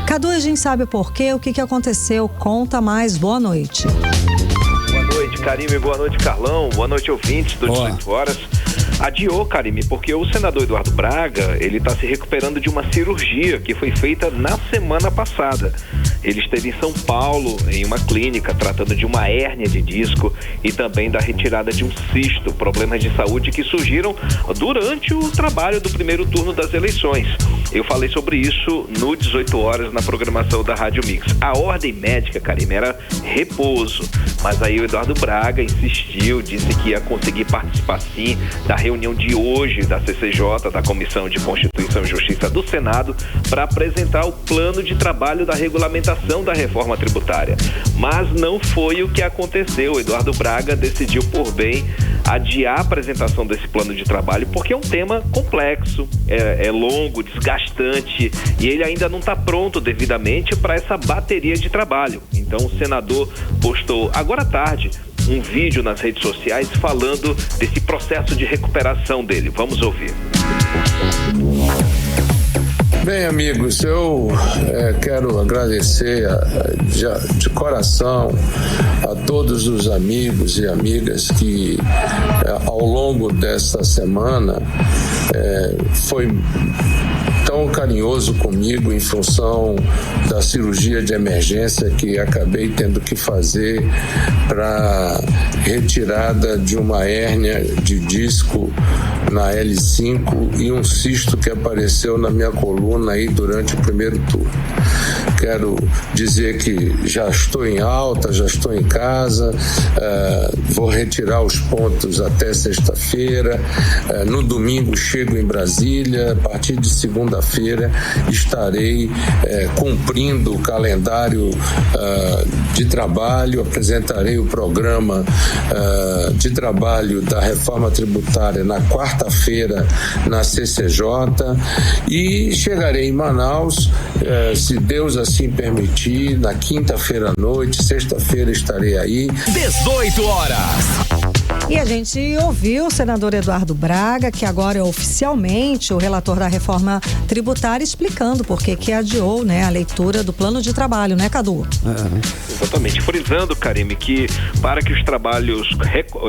Cadu, a gente sabe por quê, o que aconteceu? Conta mais, boa noite. Boa noite, Karime, boa noite, Carlão, boa noite, ouvintes do 18 horas. Adiou, Karime, porque o senador Eduardo Braga, ele está se recuperando de uma cirurgia que foi feita na semana passada. Ele esteve em São Paulo, em uma clínica, tratando de uma hérnia de disco e também da retirada de um cisto, problemas de saúde que surgiram durante o trabalho do primeiro turno das eleições. Eu falei sobre isso no 18 horas na programação da Rádio Mix. A ordem médica, Karime, era repouso, mas aí o Eduardo Braga insistiu, disse que ia conseguir participar sim da reunião de hoje da CCJ, da Comissão de Constituição e Justiça do Senado, para apresentar o plano de trabalho da regulamentação da reforma tributária. Mas não foi o que aconteceu. O Eduardo Braga decidiu por bem adiar a apresentação desse plano de trabalho, porque é um tema complexo, é longo, desgastante, e ele ainda não está pronto devidamente para essa bateria de trabalho. Então o senador postou agora à tarde um vídeo nas redes sociais falando desse processo de recuperação dele. Vamos ouvir. Bem, amigos, eu quero agradecer de coração a todos os amigos e amigas que ao longo desta semana foi tão carinhoso comigo em função da cirurgia de emergência que acabei tendo que fazer para retirada de uma hérnia de disco na L5 e um cisto que apareceu na minha coluna aí durante o primeiro turno. Quero dizer que já estou em alta, já estou em casa, vou retirar os pontos até sexta-feira, no domingo chego em Brasília, a partir de segunda-feira estarei cumprindo o calendário de trabalho, apresentarei o programa de trabalho da reforma tributária na quarta-feira na CCJ e chegarei em Manaus, se Deus assim permitir, na quinta-feira à noite, sexta-feira estarei aí. 18 horas. E a gente ouviu o senador Eduardo Braga, que agora é oficialmente o relator da reforma tributária, explicando por que adiou, né, a leitura do plano de trabalho, né, Cadu? Exatamente, frisando, Karime, que para que os trabalhos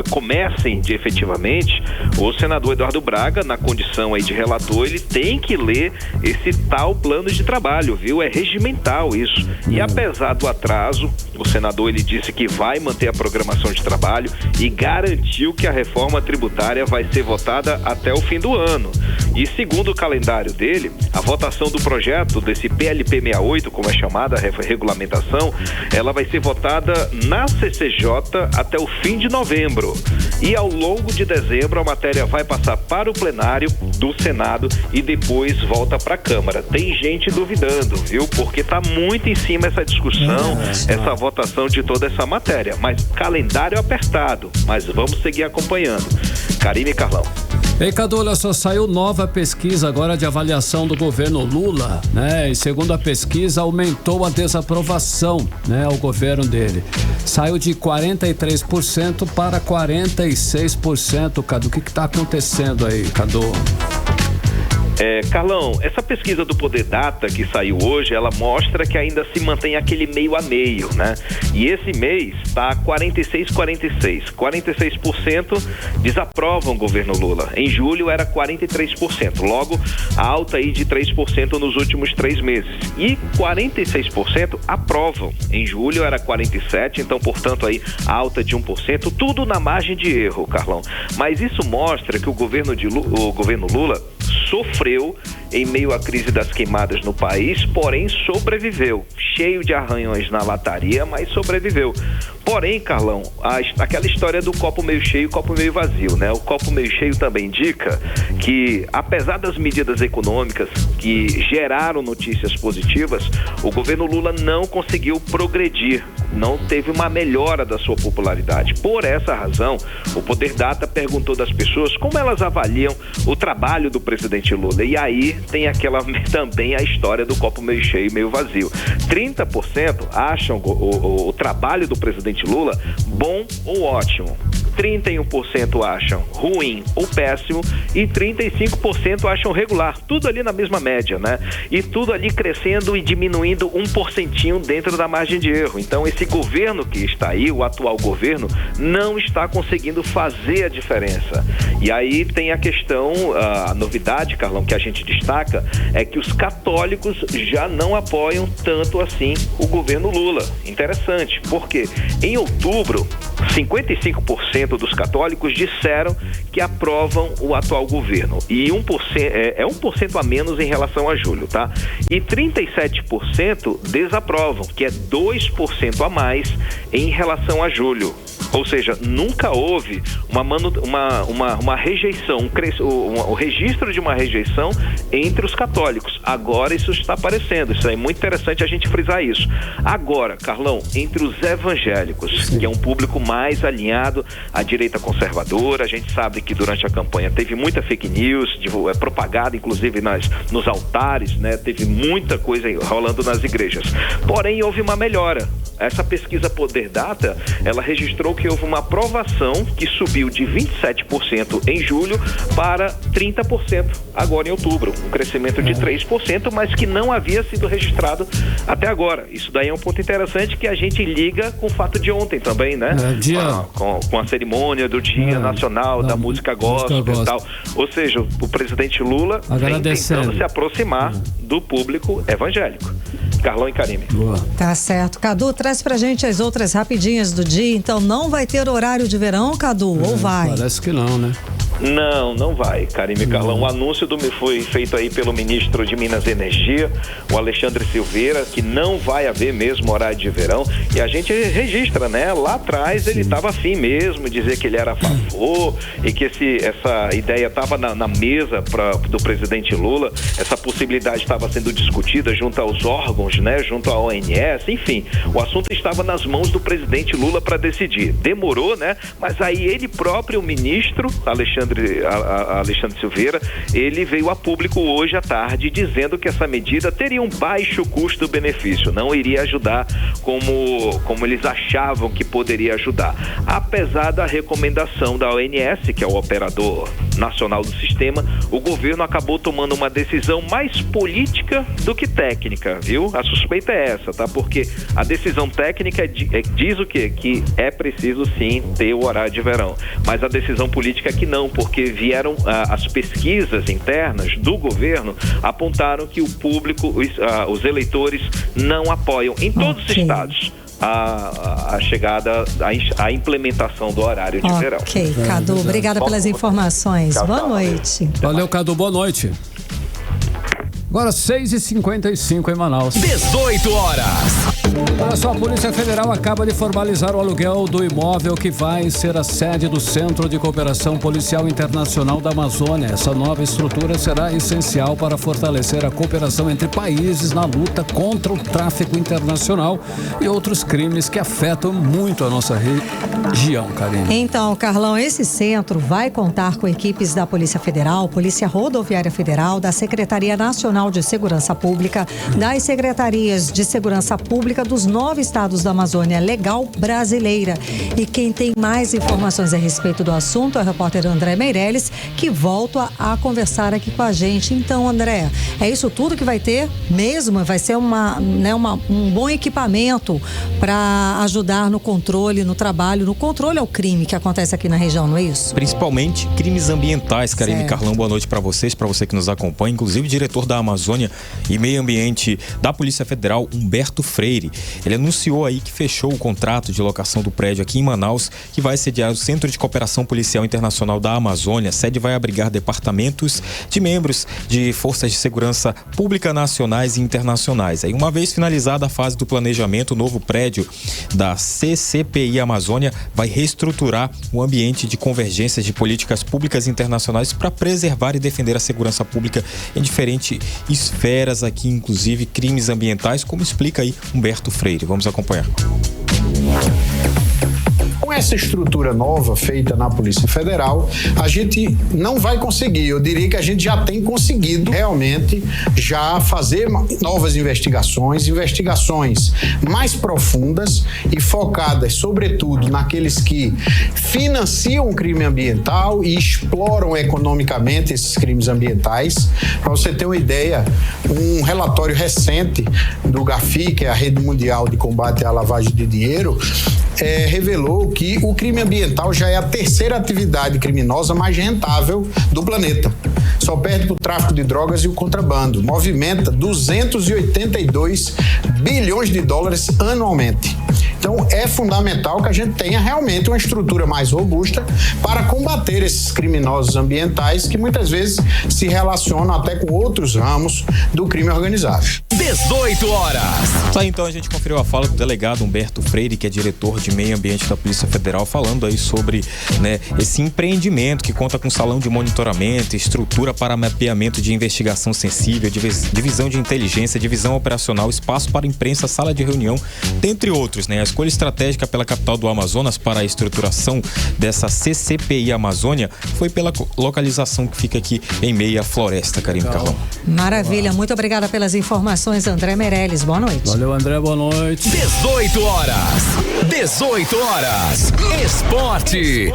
comecem efetivamente, o senador Eduardo Braga, na condição aí de relator, ele tem que ler esse tal plano de trabalho, viu? É regimental isso. E apesar do atraso, o senador ele disse que vai manter a programação de trabalho e garantiu que a reforma tributária vai ser votada até o fim do ano. E segundo o calendário dele, a votação do projeto desse PLP 68, como é chamada a regulamentação, ela vai ser votada na CCJ até o fim de novembro. E ao longo de dezembro a matéria vai passar para o plenário do Senado e depois volta para a Câmara. Tem gente duvidando, viu? Porque está muito em cima essa discussão, essa votação de toda essa matéria. Mas calendário apertado, mas vamos seguir acompanhando. Karime e Carlão. Ei, Cadu, olha só, saiu nova pesquisa agora de avaliação do governo Lula, né? E segundo a pesquisa, aumentou a desaprovação, né, ao governo dele. Saiu de 43% para 46%, Cadu. O que está acontecendo aí, Cadu? Carlão, essa pesquisa do Poder Data que saiu hoje, ela mostra que ainda se mantém aquele meio a meio, né? E esse mês está 46%. 46% desaprovam o governo Lula. Em julho era 43%. Logo, alta aí de 3% nos últimos 3 meses. E 46% aprovam. Em julho era 47%, então, portanto, aí alta de 1%. Tudo na margem de erro, Carlão. Mas isso mostra que o governo Lula sofreu em meio à crise das queimadas no país, porém sobreviveu. Cheio de arranhões na lataria, mas sobreviveu. Porém, Carlão, aquela história do copo meio cheio e copo meio vazio, né? O copo meio cheio também indica que, apesar das medidas econômicas que geraram notícias positivas, o governo Lula não conseguiu progredir, não teve uma melhora da sua popularidade. Por essa razão, o Poder Data perguntou das pessoas como elas avaliam o trabalho do presidente Lula. E aí tem aquela também a história do copo meio cheio e meio vazio. 30% acham o trabalho do presidente Lula bom ou ótimo. 31% acham ruim ou péssimo e 35% acham regular. Tudo ali na mesma média, né? E tudo ali crescendo e diminuindo 1% dentro da margem de erro. Então, esse governo que está aí, o atual governo, não está conseguindo fazer a diferença. E aí tem a questão, a novidade, Carlão, que a gente destaca, é que os católicos já não apoiam tanto assim o governo Lula. Interessante, porque em outubro, 55% dos católicos disseram que aprovam o atual governo. E 1% a menos em relação a julho, tá? E 37% desaprovam, que é 2% a mais em relação a julho. Ou seja, nunca houve uma rejeição, o registro de uma rejeição entre os católicos. Agora isso está aparecendo, isso é muito interessante a gente frisar isso. Agora, Carlão, entre os evangélicos, que é um público mais alinhado à direita conservadora, a gente sabe que durante a campanha teve muita fake news, propagada inclusive nos altares, né? Teve muita coisa rolando nas igrejas. Porém, houve uma melhora. Essa pesquisa Poder Data, ela registrou que houve uma aprovação que subiu de 27% em julho para 30% agora em outubro. Um crescimento de 3%, mas que não havia sido registrado até agora. Isso daí é um ponto interessante que a gente liga com o fato de ontem também, né? Com a cerimônia do Dia Nacional da Música Gospel e tal. Ou seja, o presidente Lula vem tentando se aproximar do público evangélico. Carlão e Karime. Tá certo. Cadu, traz pra gente as outras rapidinhas do dia. Então, não vai ter horário de verão, Cadu? Ou vai? Parece que não, né? Não vai, Karime e Carlão. O anúncio foi feito aí pelo ministro de Minas e Energia, o Alexandre Silveira, que não vai haver mesmo horário de verão. E a gente registra, né? Lá atrás ele estava afim mesmo, dizer que ele era a favor e que essa ideia estava na mesa do presidente Lula. Essa possibilidade estava sendo discutida junto aos órgãos, né? Junto à ONS, enfim. O assunto estava nas mãos do presidente Lula para decidir. Demorou, né? Mas aí ele próprio, o ministro Alexandre Silveira, ele veio a público hoje à tarde dizendo que essa medida teria um baixo custo-benefício, não iria ajudar como eles achavam que poderia ajudar. Apesar da recomendação da ONS, que é o operador nacional do sistema, o governo acabou tomando uma decisão mais política do que técnica, viu? A suspeita é essa, tá? Porque a decisão técnica diz o quê? Que é preciso sim ter o horário de verão. Mas a decisão política é que não, porque vieram as pesquisas internas do governo apontaram que o público, os eleitores não apoiam em todos os estados a chegada, a implementação do horário de verão. Ok, Cadu, obrigada pelas informações. Boa noite. Valeu, Cadu, boa noite. Agora 6h55 em Manaus. 18 horas. Olha só, a Polícia Federal acaba de formalizar o aluguel do imóvel que vai ser a sede do Centro de Cooperação Policial Internacional da Amazônia. Essa nova estrutura será essencial para fortalecer a cooperação entre países na luta contra o tráfico internacional e outros crimes que afetam muito a nossa região, Karine. Então, Carlão, esse centro vai contar com equipes da Polícia Federal, Polícia Rodoviária Federal, da Secretaria Nacional de Segurança Pública, das Secretarias de Segurança Pública dos 9 estados da Amazônia Legal brasileira. E quem tem mais informações a respeito do assunto é o repórter André Meirelles, que volta a conversar aqui com a gente. Então, André, é isso tudo que vai ter mesmo? Vai ser um bom equipamento para ajudar no controle, no trabalho, no controle ao crime que acontece aqui na região, não é isso? Principalmente crimes ambientais, Karine e Carlão. Boa noite para vocês, para você que nos acompanha. Inclusive, o diretor da Amazônia e Meio Ambiente da Polícia Federal, Humberto Freire. Ele anunciou aí que fechou o contrato de locação do prédio aqui em Manaus, que vai sediar o Centro de Cooperação Policial Internacional da Amazônia. A sede vai abrigar departamentos de membros de forças de segurança pública nacionais e internacionais. Aí, uma vez finalizada a fase do planejamento, o novo prédio da CCPI Amazônia vai reestruturar o ambiente de convergência de políticas públicas internacionais para preservar e defender a segurança pública em diferentes esferas aqui, inclusive crimes ambientais, como explica aí Humberto Freire. Vamos acompanhar. Com essa estrutura nova feita na Polícia Federal, a gente não vai conseguir, eu diria que a gente já tem conseguido realmente já fazer novas investigações mais profundas e focadas, sobretudo, naqueles que financiam o crime ambiental e exploram economicamente esses crimes ambientais. Para você ter uma ideia, um relatório recente do GAFI, que é a Rede Mundial de Combate à Lavagem de Dinheiro, revelou que o crime ambiental já é a terceira atividade criminosa mais rentável do planeta. Só perde para o tráfico de drogas e o contrabando. Movimenta 282 bilhões de dólares anualmente. Então, é fundamental que a gente tenha realmente uma estrutura mais robusta para combater esses criminosos ambientais que muitas vezes se relacionam até com outros ramos do crime organizado. 18 horas. Tá, então a gente conferiu a fala do delegado Humberto Freire, que é diretor de Meio Ambiente da Polícia Federal, falando aí sobre, esse empreendimento que conta com salão de monitoramento, estrutura para mapeamento de investigação sensível, divisão de inteligência, divisão operacional, espaço para imprensa, sala de reunião, dentre outros, A escolha estratégica pela capital do Amazonas para a estruturação dessa CCPI Amazônia foi pela localização que fica aqui em meio à floresta, Karine Carlão. Maravilha, muito obrigada pelas informações, André Meirelles. Boa noite. Valeu, André, boa noite. 18 horas. 18 horas. Esporte.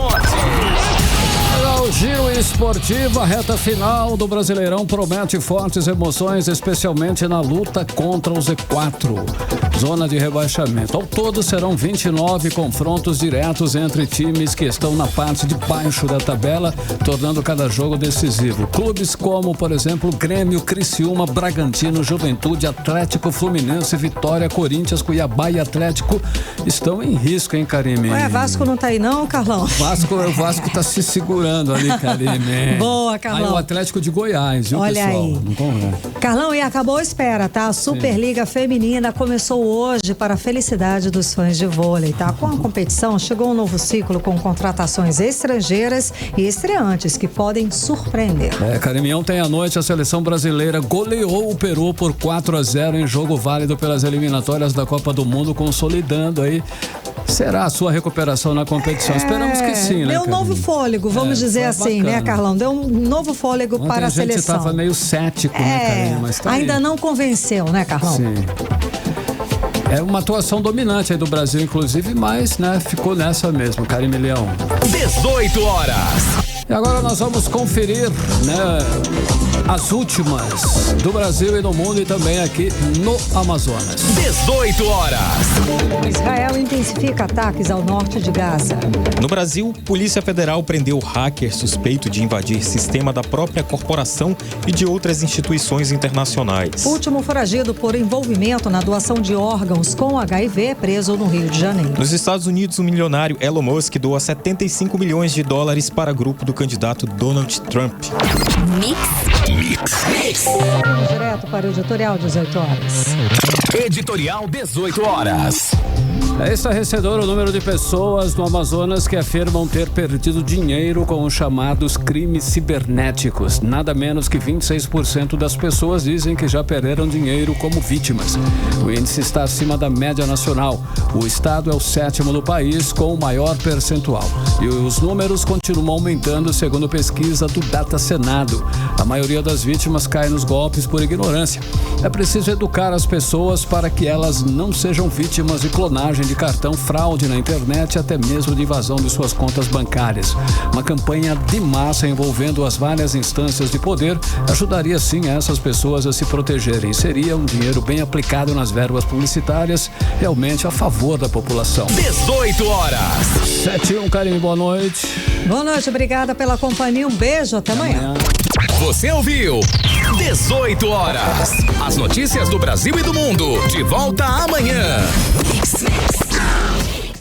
O Giro Esportivo, a reta final do Brasileirão promete fortes emoções, especialmente na luta contra o Z4, zona de rebaixamento. Ao todo serão 29 confrontos diretos entre times que estão na parte de baixo da tabela, tornando cada jogo decisivo. Clubes como, por exemplo, Grêmio, Criciúma, Bragantino, Juventude, Atlético, Fluminense, Vitória, Corinthians, Cuiabá e Atlético estão em risco, hein, Karine? Ué, Vasco não tá aí não, Carlão? O Vasco tá se segurando ali, Karine. Boa, Carlão. Aí o Atlético de Goiás, viu, olha pessoal? Aí. Carlão, e acabou a espera, tá? A Superliga Feminina começou hoje para a felicidade dos fãs de vôlei, tá? Com a competição, chegou um novo ciclo com contratações estrangeiras e estreantes que podem surpreender. Karine, ontem à noite a seleção brasileira goleou o Peru por 4-0 em jogo válido pelas eliminatórias da Copa do Mundo, consolidando aí. Será a sua recuperação na competição? Esperamos que sim, né? Deu um novo fôlego, vamos dizer assim, bacana, né, Carlão? Deu um novo fôlego ontem para a seleção. A gente estava meio cético, né, Karine? Mas tá ainda aí. Não convenceu, né, Carlão? Sim. É uma atuação dominante aí do Brasil, inclusive, mas, né, ficou nessa mesmo, Karime Leão. 18 horas. E agora nós vamos conferir, né, as últimas do Brasil e do mundo e também aqui no Amazonas. 18 horas. Israel intensifica ataques ao norte de Gaza. No Brasil, Polícia Federal prendeu hacker suspeito de invadir sistema da própria corporação e de outras instituições internacionais. O último foragido por envolvimento na doação de órgãos com HIV é preso no Rio de Janeiro. Nos Estados Unidos, o milionário Elon Musk doa $75 milhões para grupo do candidato Donald Trump. Vamos direto para o editorial 18 horas. Editorial 18 horas. É estarrecedor o número de pessoas no Amazonas que afirmam ter perdido dinheiro com os chamados crimes cibernéticos. Nada menos que 26% das pessoas dizem que já perderam dinheiro como vítimas. O índice está acima da média nacional. O estado é o 7º do país com o maior percentual. E os números continuam aumentando segundo pesquisa do Data Senado. A maioria das vítimas cai nos golpes por ignorância. É preciso educar as pessoas para que elas não sejam vítimas de clonagem de cartão, fraude na internet e até mesmo de invasão de suas contas bancárias. Uma campanha de massa envolvendo as várias instâncias de poder ajudaria sim essas pessoas a se protegerem. Seria um dinheiro bem aplicado nas verbas publicitárias, realmente a favor da população. 18 horas. 7-1, Karime, boa noite. Boa noite, obrigada pela companhia. Um beijo, até amanhã. Você ouviu 18 horas. As notícias do Brasil e do mundo. De volta amanhã.